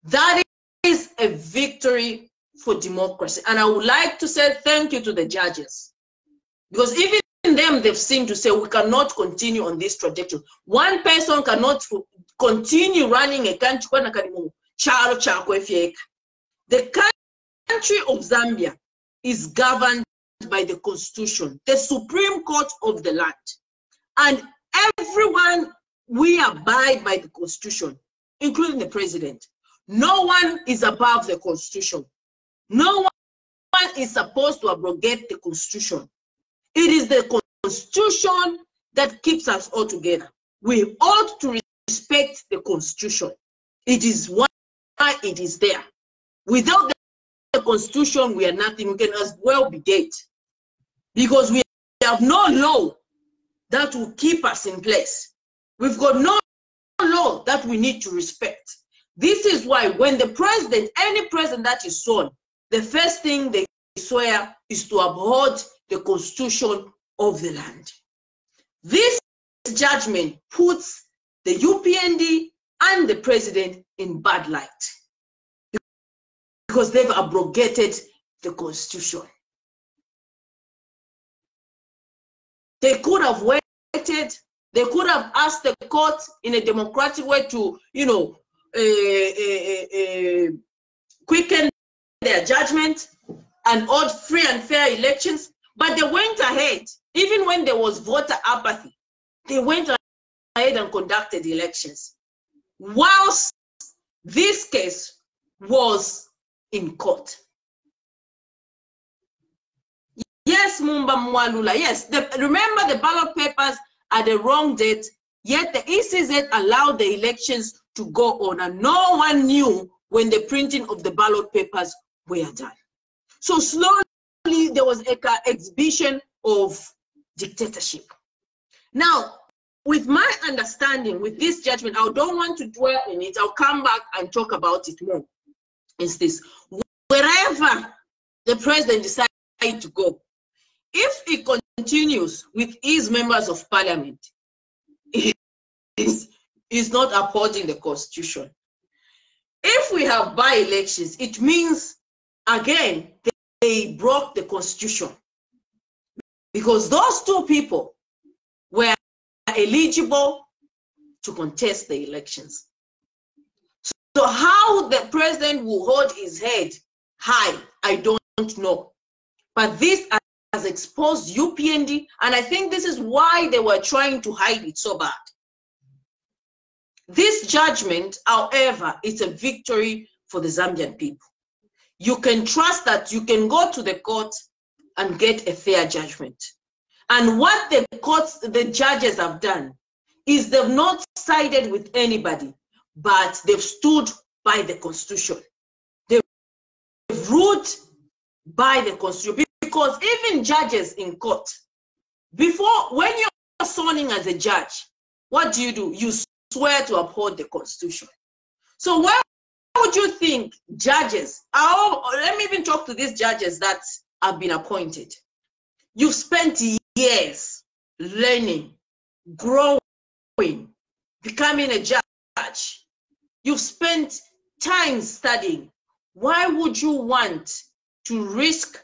That is a victory for democracy. And I would like to say thank you to the judges, because even them, they've seen to say we cannot continue on this trajectory. One person cannot continue running a country. The country of Zambia is governed by the constitution, the Supreme Court of the land. And everyone, we abide by the constitution, including the president. No one is above the constitution. No one is supposed to abrogate the constitution. It is the constitution that keeps us all together. We ought to respect the constitution. It is why it is there. Without the constitution, we are nothing. We can as well be dead, because we have no law that will keep us in place. We've got no law that we need to respect. This is why when the president, any president that is sworn, the first thing they swear is to uphold the constitution of the land. This judgment puts the UPND and the president in bad light, because they've abrogated the constitution. They could have waited. They could have asked the court in a democratic way to, quicken their judgment and hold free and fair elections. But they went ahead, even when there was voter apathy, they went ahead and conducted elections, whilst this case was in court. Yes, Mumba Mwalula, yes. Remember, the ballot papers are the wrong date, yet the ECZ allowed the elections to go on, and no one knew when the printing of the ballot papers were done. So slowly there was an exhibition of dictatorship. Now, with my understanding, with this judgment, I don't want to dwell in it. I'll come back and talk about it more. Is this, wherever the president decides to go, if he continues with his members of parliament, he is not upholding the constitution. If we have by-elections, it means, again, they broke the constitution, because those two people were eligible to contest the elections. So how the president will hold his head high, I don't know. But this has exposed UPND, and I think this is why they were trying to hide it so bad. This judgment, however, is a victory for the Zambian people. You can trust that you can go to the court and get a fair judgment. And what the judges have done is they've not sided with anybody, but they've stood by the constitution. They've ruled by the constitution, because even judges in court, when you're sworn in as a judge, what do? You swear to uphold the constitution. So why would you think judges, let me even talk to these judges that have been appointed. You've spent years learning, growing, becoming a judge. You've spent time studying. Why would you want to risk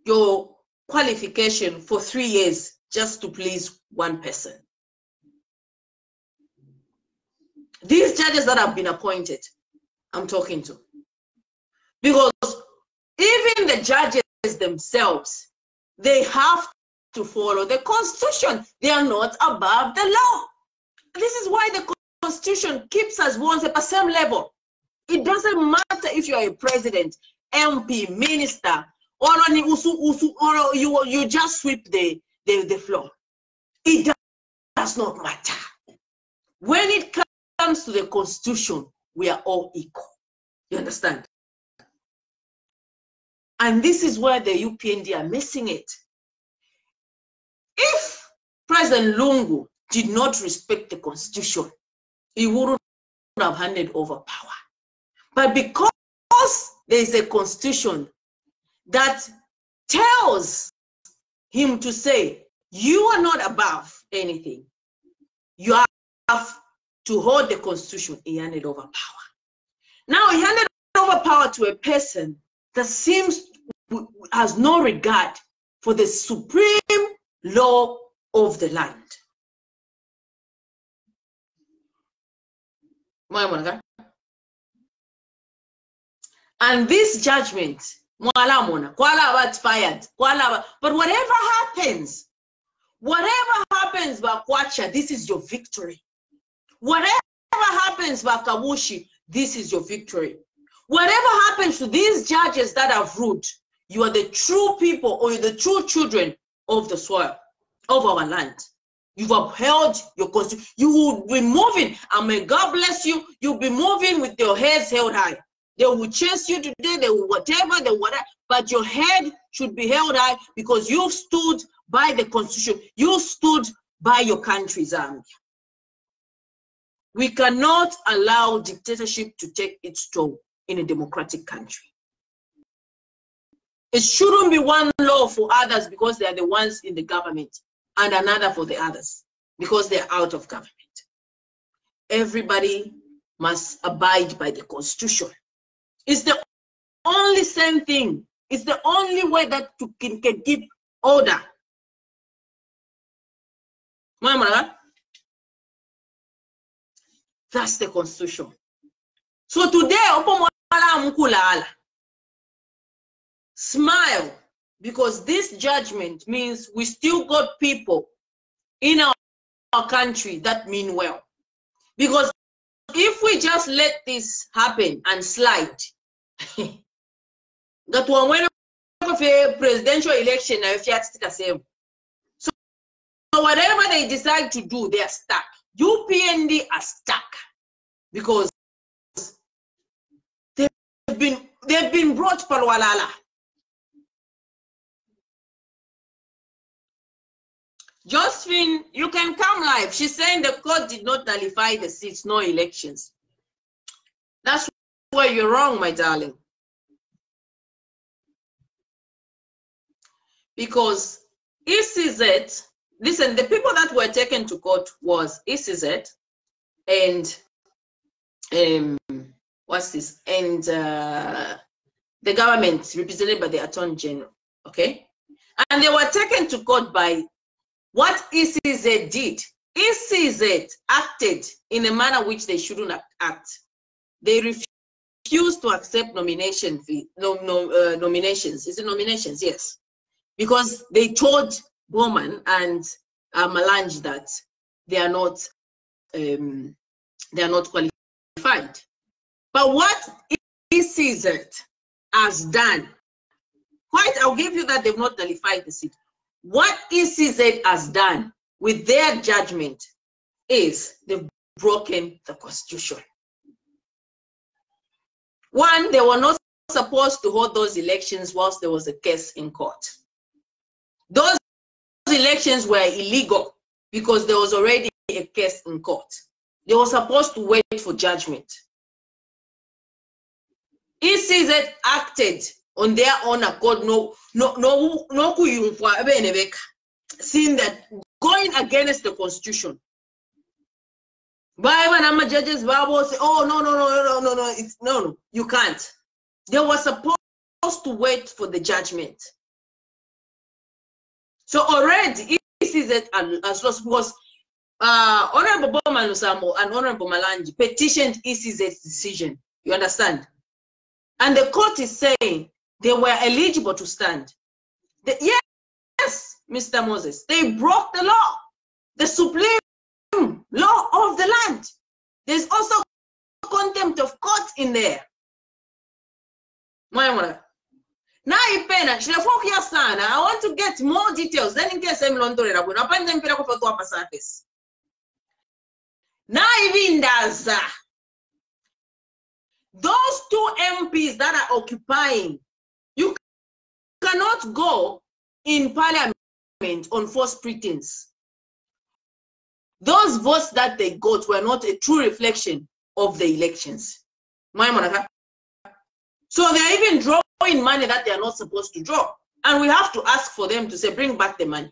your qualification for 3 years just to please one person? These judges that have been appointed, I'm talking to. Because even the judges themselves, they have to follow the constitution. They are not above the law. This is why the constitution keeps us once at the same level. It doesn't matter if you are a president, MP, minister, or you just sweep the floor. It does not matter. When it comes to the constitution, we are all equal. You understand? And this is where the UPND are missing it. If President Lungu did not respect the constitution, he wouldn't have handed over power. But because there is a constitution that tells him to say, you are not above anything, you have to hold the constitution. He handed over power. Now he handed over power to a person that seems has no regard for the supreme law of the land. And this judgment, but whatever happens, Bakwacha, this is your victory. Whatever happens, Bakabushi, this is your victory. Whatever happens to these judges that have ruled, you are the true people or the true children of the soil, of our land. You've upheld your constitution. You will be moving, and may God bless you. You'll be moving with your heads held high. They will chase you today, they will whatever, but your head should be held high because you stood by the constitution. You stood by your country, Zambia. We cannot allow dictatorship to take its toll in a democratic country. It shouldn't be one law for others because they are the ones in the government and another for the others because they're out of government. Everybody must abide by the constitution. It's the only same thing. It's the only way that you can keep order. That's the constitution. So today, smile, because this judgment means we still got people in our country that mean well. Because if we just let this happen and slide, that one when a presidential election, so whatever they decide to do, they are stuck. UPND are stuck because they've been brought Palwalala. Josephine, you can come live. She's saying the court did not nullify the seats, no elections. That's where you're wrong, my darling. Because ECZ, listen, the people that were taken to court was ECZ and what's this? And the government represented by the Attorney General, okay? And they were taken to court by what ECZ did. ECZ acted in a manner which they shouldn't act. They refused to accept nomination fee, nominations. Is it nominations? Yes. Because they told Bowman and Malange that they are not qualified. But what ECZ has done, I'll give you that they've not nullified the seat. What ECZ has done with their judgment is they've broken the constitution. One, they were not supposed to hold those elections whilst there was a case in court. Those elections were illegal because there was already a case in court. They were supposed to wait for judgment. ECZ acted on their own accord, seeing that going against the constitution. But judges say, oh, no, you can't. They were supposed to wait for the judgment. So already ECZ as lost because Honorable Bowman Lusamo and Honorable Malange petitioned ECZ's decision. You understand? And the court is saying they were eligible to stand. Yes, Mr. Moses, they broke the law, the supreme law of the land. There's also contempt of court in there. Now, I want to get more details. Then in case I'm London, now, even those two MPs that are occupying, you cannot go in parliament on false pretense. Those votes that they got were not a true reflection of the elections. So they're even drawing money that they are not supposed to draw. And we have to ask for them to say, bring back the money.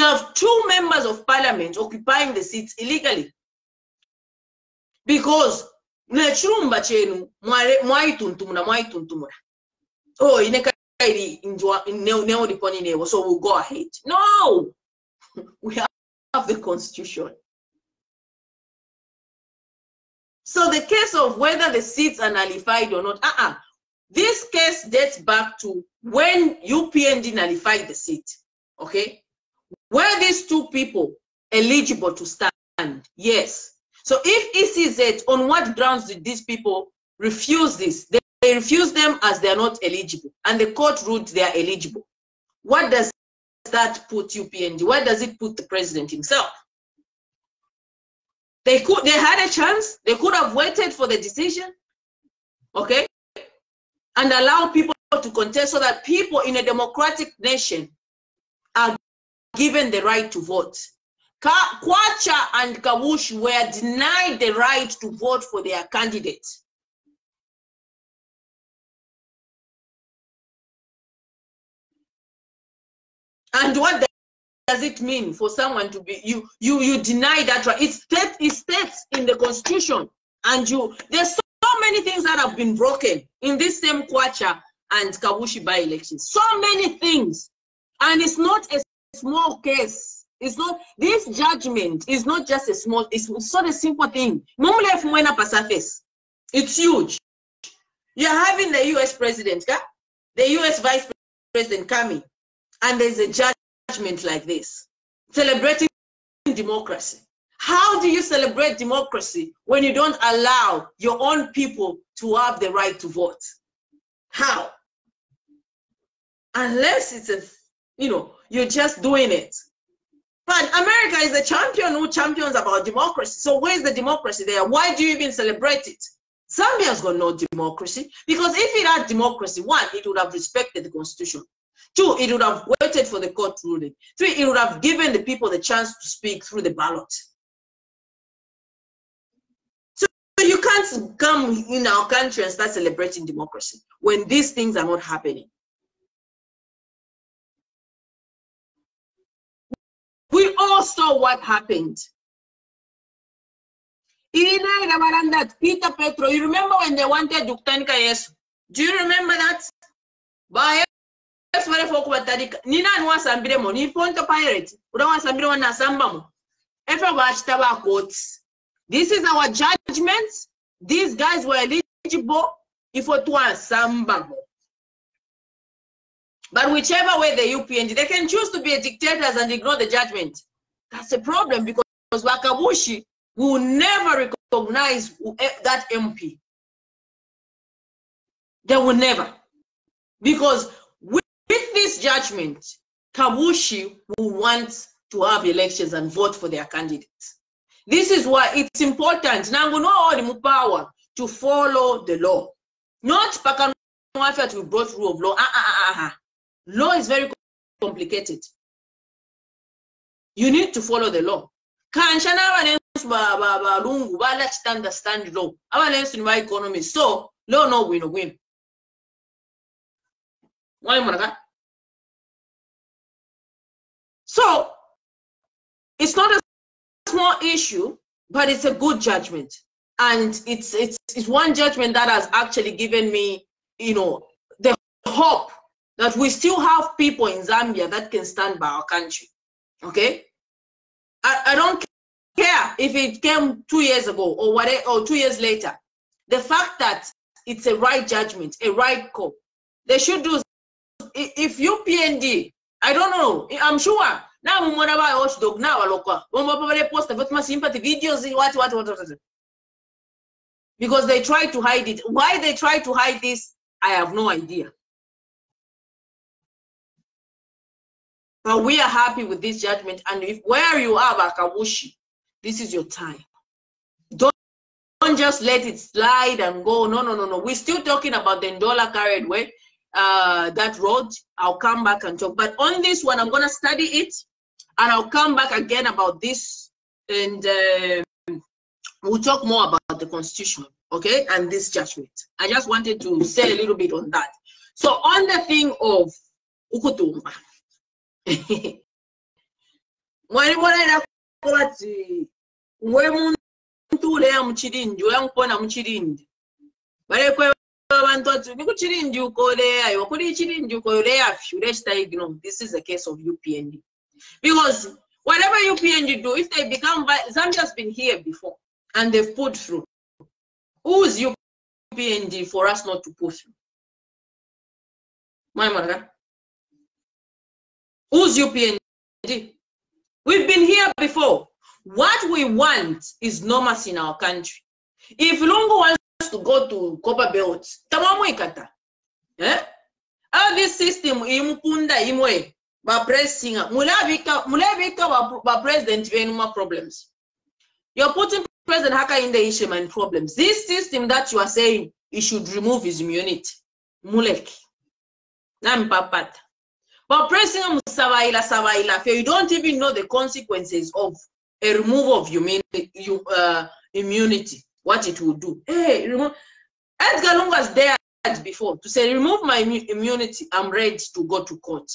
have 2 members of parliament occupying the seats illegally. Because nechumba chenu mwaituntumuna. Oh, so we'll go ahead. No! We have the constitution. So the case of whether the seats are nullified or not, this case dates back to when UPND nullified the seat, okay? Were these 2 people eligible to stand? Yes. So if ECZ, on what grounds did these people refuse this? They refused them as they are not eligible, and the court ruled they are eligible. What does that put UPND? Where does it put the president himself? They had a chance. They could have waited for the decision, okay, and allow people to contest so that people in a democratic nation are given the right to vote. Kwacha and Kabushi were denied the right to vote for their candidate. And what does it mean for someone to be you deny that right? It states in the constitution, and there's so many things that have been broken in this same Kwacha and Kabushi by-elections. So many things, and it's not a small case. It's not, this judgment is not just a small, it's not a simple thing. It's huge. You're having the US president, the US vice president coming, and there's a judgment like this, celebrating democracy. How do you celebrate democracy when you don't allow your own people to have the right to vote? How? Unless it's you're just doing it. But America is a champion who champions about democracy. So where's the democracy there? Why do you even celebrate it? Zambia's got no democracy, because if it had democracy, 1, it would have respected the constitution. 2, it would have waited for the court ruling. 3, it would have given the people the chance to speak through the ballot. So you can't come in our country and start celebrating democracy when these things are not happening. We all saw what happened. That Peter Petro, you remember when they wanted Duktanika Yesu? Do you remember that? By Nina was Sambiremo, ni Ponto Pirate, Urawa Sambiro and Sambamo. Ever courts. This is our judgment. These guys were eligible if it was Sambamo. But whichever way the UPND, they can choose to be dictators and ignore the judgment. That's a problem, because Wakabushi will never recognize that MP. They will never. Because with this judgment, Kabushi will want to have elections and vote for their candidates. This is why it's important now power to follow the law. Not Pakanwafia to brought rule of law. Law is very complicated. You need to follow the law. Understand law. Our economy. So law no win. So it's not a small issue, but it's a good judgment. And it's one judgment that has actually given me, the hope that we still have people in Zambia that can stand by our country. Okay? I don't care if it came 2 years ago or whatever, or 2 years later. The fact that it's a right judgment, a right call. They should do. If UPND, I don't know, I'm sure. Now we want to buy watchdog now. We post the sympathy videos. What? Because they try to hide it. Why they try to hide this, I have no idea. But we are happy with this judgment, and if where you are, Kabushi, this is your time. Don't just let it slide and go. No. We're still talking about the Ndola carried way, that road. I'll come back and talk. But on this one, I'm gonna study it, and I'll come back again about this, and we'll talk more about the constitution, okay, and this judgment. I just wanted to say a little bit on that. So on the thing of Ukutumba. mwali mwana kwati ngwe muntu ule ya mchirindi oya nkupona mchirindi bale kwe abantu ati niku chirindi uko le ayo kuli chirindi uko le afyu le ignore. This is a case of UPND, because whatever UPND do, if they become Zambia's been here before and they've put through. Who's UPND for us not to push through? Who's UPND? We've been here before. What we want is normalcy in our country. If Lungu wants to go to Copper Belt, tamamwekata. How this system imukunda imwe ba pressing mulabika ba president venuma problems. You're putting President Haka in the issue and problems. This system that you are saying he should remove his immunity. Mulek. Nampapata. But pressing Savaila, you don't even know the consequences of a removal of immunity, what it will do. Hey, remove. Edgar Lunga's there before to say, remove my immunity, I'm ready to go to court.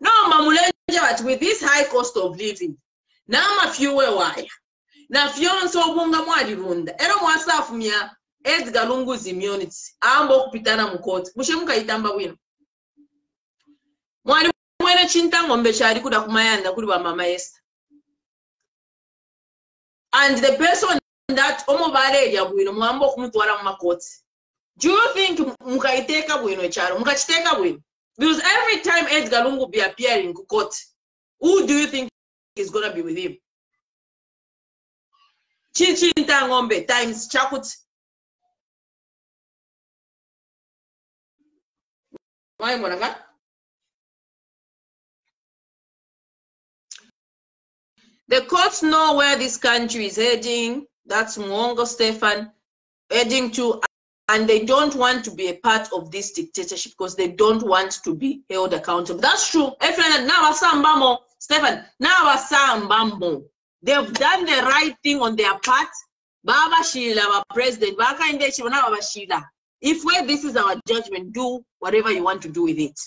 No, Mamulenja, with this high cost of living, now I'm a few wire. Now, if you're so bunga mwadi runda, ero mwasaf mia Edgar Lungu's immunity, ambo kupitana mukoti, mushemuka itamba wino. Mwadi mwene chinta ngombe shari kuda kumayanda kuri wa Mama Esther. And the person that omo vale ya wino, mwambo kumutwara mmakoti. Do you think mukaiteka wino echaro? Mukachiteka wino? Because every time Edgar Lungu be appearing in court, who do you think is going to be with him? Chinta ngombe times chakut. Why monaka? The courts know where this country is heading. That's Mwongo Stefan heading to, and they don't want to be a part of this dictatorship because they don't want to be held accountable. That's true. Stefan, they've done the right thing on their part. Baba Sheila, our president, if this is our judgment, do whatever you want to do with it.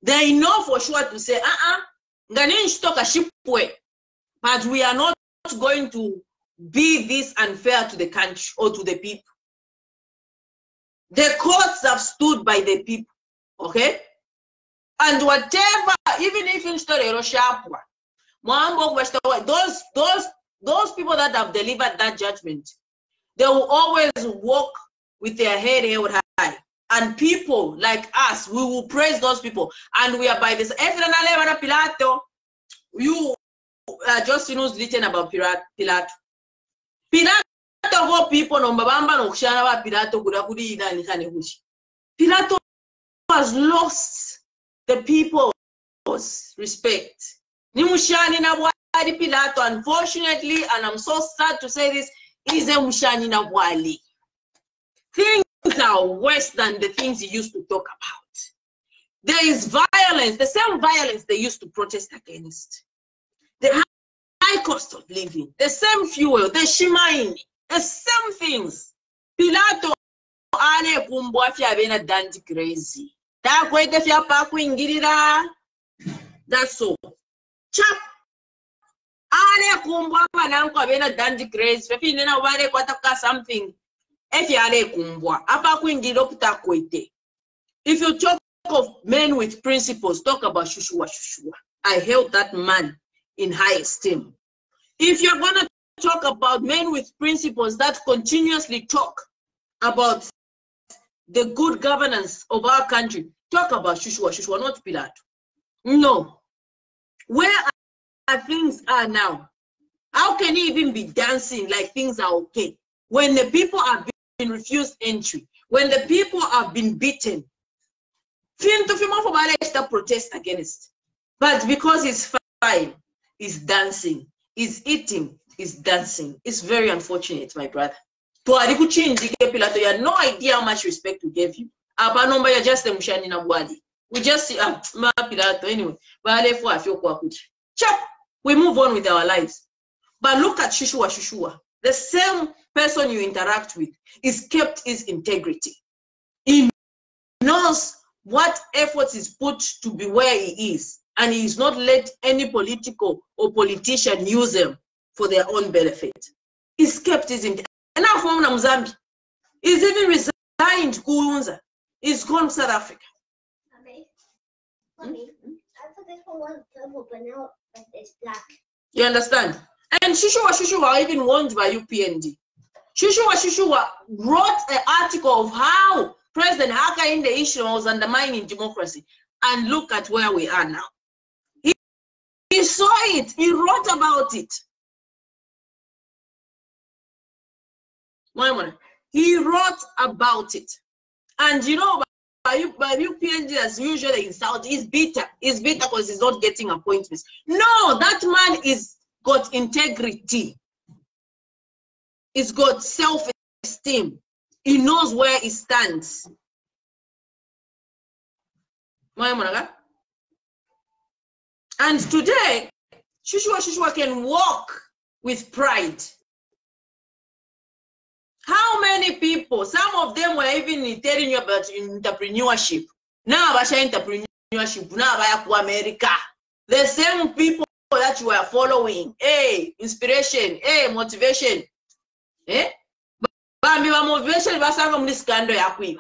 They know for sure to say, but we are not going to be this unfair to the country or to the people. The courts have stood by the people, okay? And whatever, even if in story those people that have delivered that judgment, they will always walk with their head held high. And people like us, we will praise those people. And we are by this. You just written about Pilato. Pilato people no mbabamba no kushana ba Pilato kudakudi ina nikane hushi. Pilato has lost the people's respect. Ni mushani na bwali Pilato, unfortunately, and I'm so sad to say this, is a mushani na bwali. Things are worse than the things he used to talk about. There is violence, the same violence they used to protest against. The high cost of living, the same fuel, the shimaini, the same things. Pilato ane kumbwa fya bena dandy crazy. Ta kwete fya pa kuingirira. That's all. Chap. Ane kumbwa pa nanko bena dandy crazy. Fefi nena wale kwataka something. If you talk of men with principles, talk about Shushua. I held that man in high esteem. If you're going to talk about men with principles that continuously talk about the good governance of our country, talk about Shushua, not Pilato. No. Where are things are now? How can he even be dancing like things are okay when the people are been refused entry, when the people have been beaten? Protest against, but because he's fine, he's dancing, he's eating, he's dancing. It's very unfortunate, my brother. You have no idea how much respect we gave you. You're just a mushani na bwali. We just anyway. Chop. We move on with our lives. But look at Shushua. The same person you interact with is kept his integrity. He knows what efforts is put to be where he is, and he's not let any political or politician use them for their own benefit. He's kept his intent. And now from Mozambique, he's even resigned Kulunza. He's gone to South Africa. Mommy, I thought this one was purple, but now it's black. You understand? And Shushua even warned by UPND. Shushua wrote an article of how President Hakainde Hichilema was undermining democracy. And look at where we are now. He saw it. He wrote about it. He wrote about it. And you know, by UPND, as usual, insult, he's bitter. He's bitter because he's not getting appointments. No, that man is got integrity. He's got self-esteem. He knows where he stands. And today, Shushua can walk with pride. How many people, some of them were even telling you about entrepreneurship. Now about entrepreneurship, now about America. The same people that you are following, inspiration, motivation. Bambi ba motivation basanga muri scandal ya kwiba.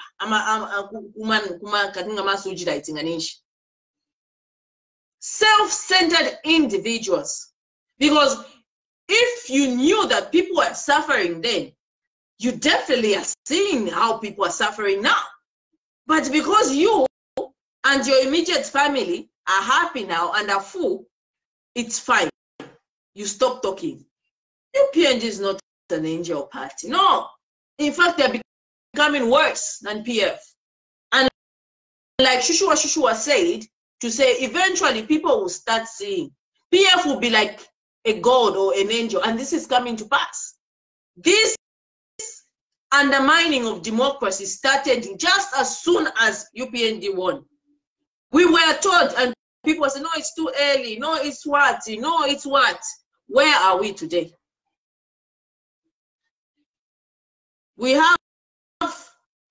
Self-centered individuals. Because if you knew that people were suffering then, you definitely are seeing how people are suffering now. But because you and your immediate family are happy now and are full, it's fine. You stop talking. UPND is not an angel party. No. In fact, they're becoming worse than PF. And like Shushua said, to say eventually people will start seeing PF will be like a god or an angel, and this is coming to pass. This undermining of democracy started just as soon as UPND won. We were told, and people say, no, it's too early. No, it's what? No, it's what? Where are we today? We have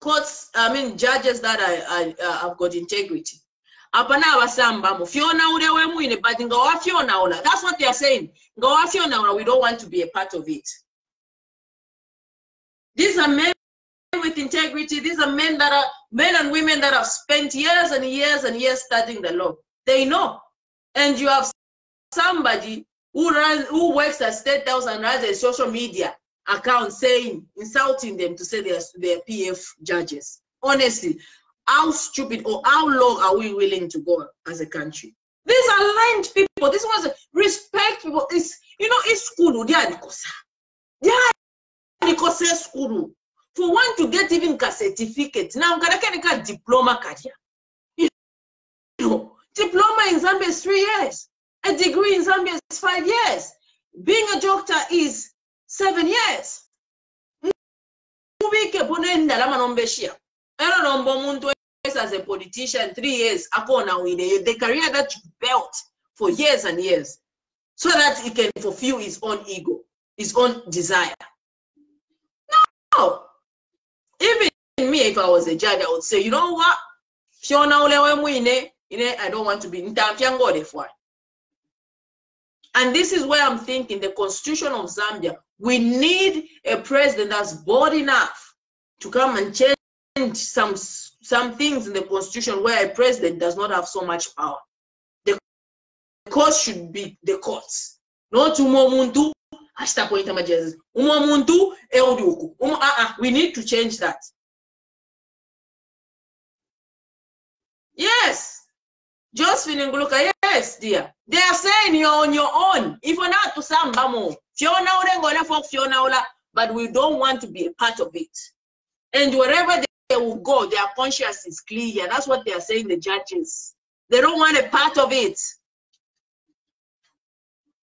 courts, judges that have got integrity. That's what they are saying. We don't want to be a part of it. These are men with integrity. These are men and women that have spent years and years and years studying the law. They know. And you have somebody who works at State House and runs a social media account insulting them to say they're PF judges. Honestly, how stupid or how low are we willing to go as a country? These are learned people. This was respect people. It's, it's school. School. For one to get even a certificate, now a diploma career. Diploma in Zambia is 3 years. A degree in Zambia is 5 years. Being a doctor is 7 years. As a politician, 3 years, the career that you built for years and years, so that he can fulfill his own ego, his own desire. No. Even me, if I was a judge, I would say, you know what? I don't want to be in for. And this is where I'm thinking the constitution of Zambia, we need a president that's bold enough to come and change some things in the constitution where a president does not have so much power. The courts should be the courts. Not umuntu hasta point emergency. Umuntu euduku. We need to change that. Yes. Josephine Nguluka, yes, dear. They are saying you're on your own. If you're not to Sambamo, but we don't want to be a part of it. And wherever they will go, their conscience is clear. That's what they are saying, the judges. They don't want a part of it.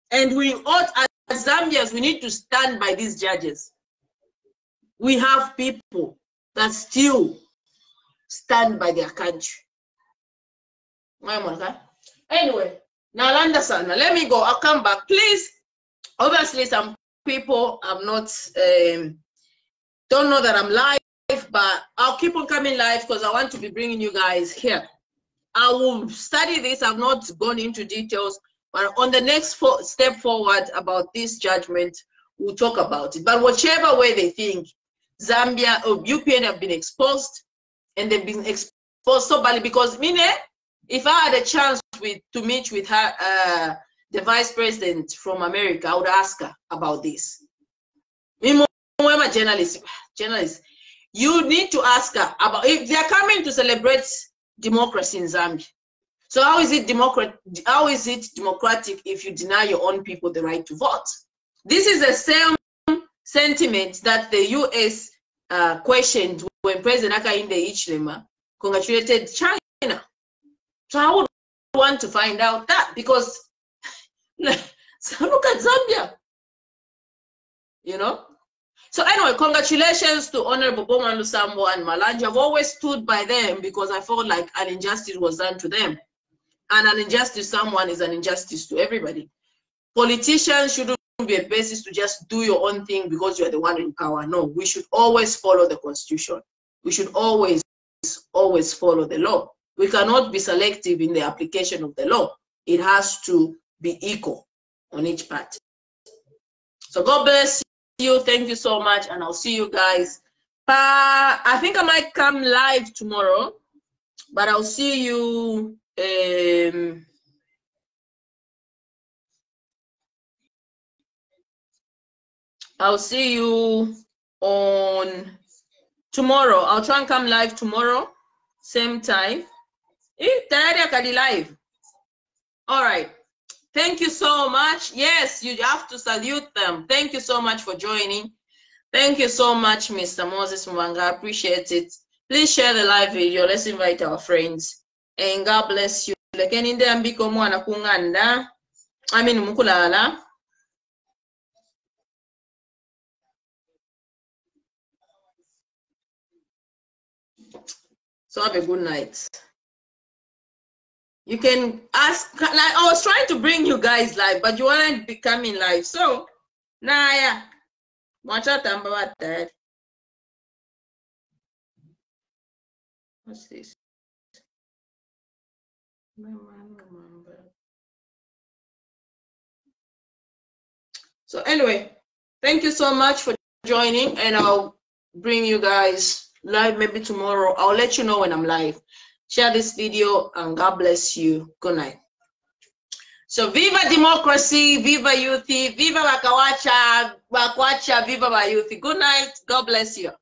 And we ought, as Zambians, we need to stand by these judges. We have people that still stand by their country. Anyway, now Anderson, let me go. I'll come back. Please, obviously, some people have not, don't know that I'm live, live, but I'll keep on coming live because I want to be bringing you guys here. I will study this. I've not gone into details, but on the next step forward about this judgment, we'll talk about it. But whichever way they think, Zambia or UPN have been exposed, and they've been exposed so badly because if I had a chance to meet with her, the vice president from America, I would ask her about this. I'm a journalist, you need to ask her about if they are coming to celebrate democracy in Zambia. So how is it democratic if you deny your own people the right to vote? This is the same sentiment that the US questioned when President Hakainde Hichilema congratulated China. So I would want to find out that, because so look at Zambia, you know. So anyway, congratulations to Honorable Boma Lusambo and Malanje. I've always stood by them because I felt like an injustice was done to them. And an injustice to someone is an injustice to everybody. Politicians shouldn't be a basis to just do your own thing because you're the one in power. No, we should always follow the Constitution. We should always follow the law. We cannot be selective in the application of the law. It has to be equal on each part. So God bless you. Thank you so much, and I'll see you guys. I think I might come live tomorrow, but I'll see you. I'll see you on tomorrow. I'll try and come live tomorrow, same time. Live. All right. Thank you so much. Yes, you have to salute them. Thank you so much for joining. Thank you so much, Mr. Moses Mwanga. I appreciate it. Please share the live video. Let's invite our friends. And God bless you. Mukulala. So have a good night. You can ask, like I was trying to bring you guys live, but you weren't becoming live. So, Naya, watch out about that. What's this? So anyway, thank you so much for joining, and I'll bring you guys live maybe tomorrow. I'll let you know when I'm live. Share this video, and God bless you. Good night. So viva democracy, viva youth, viva Wakawacha, viva Bayuthi. Good night. God bless you.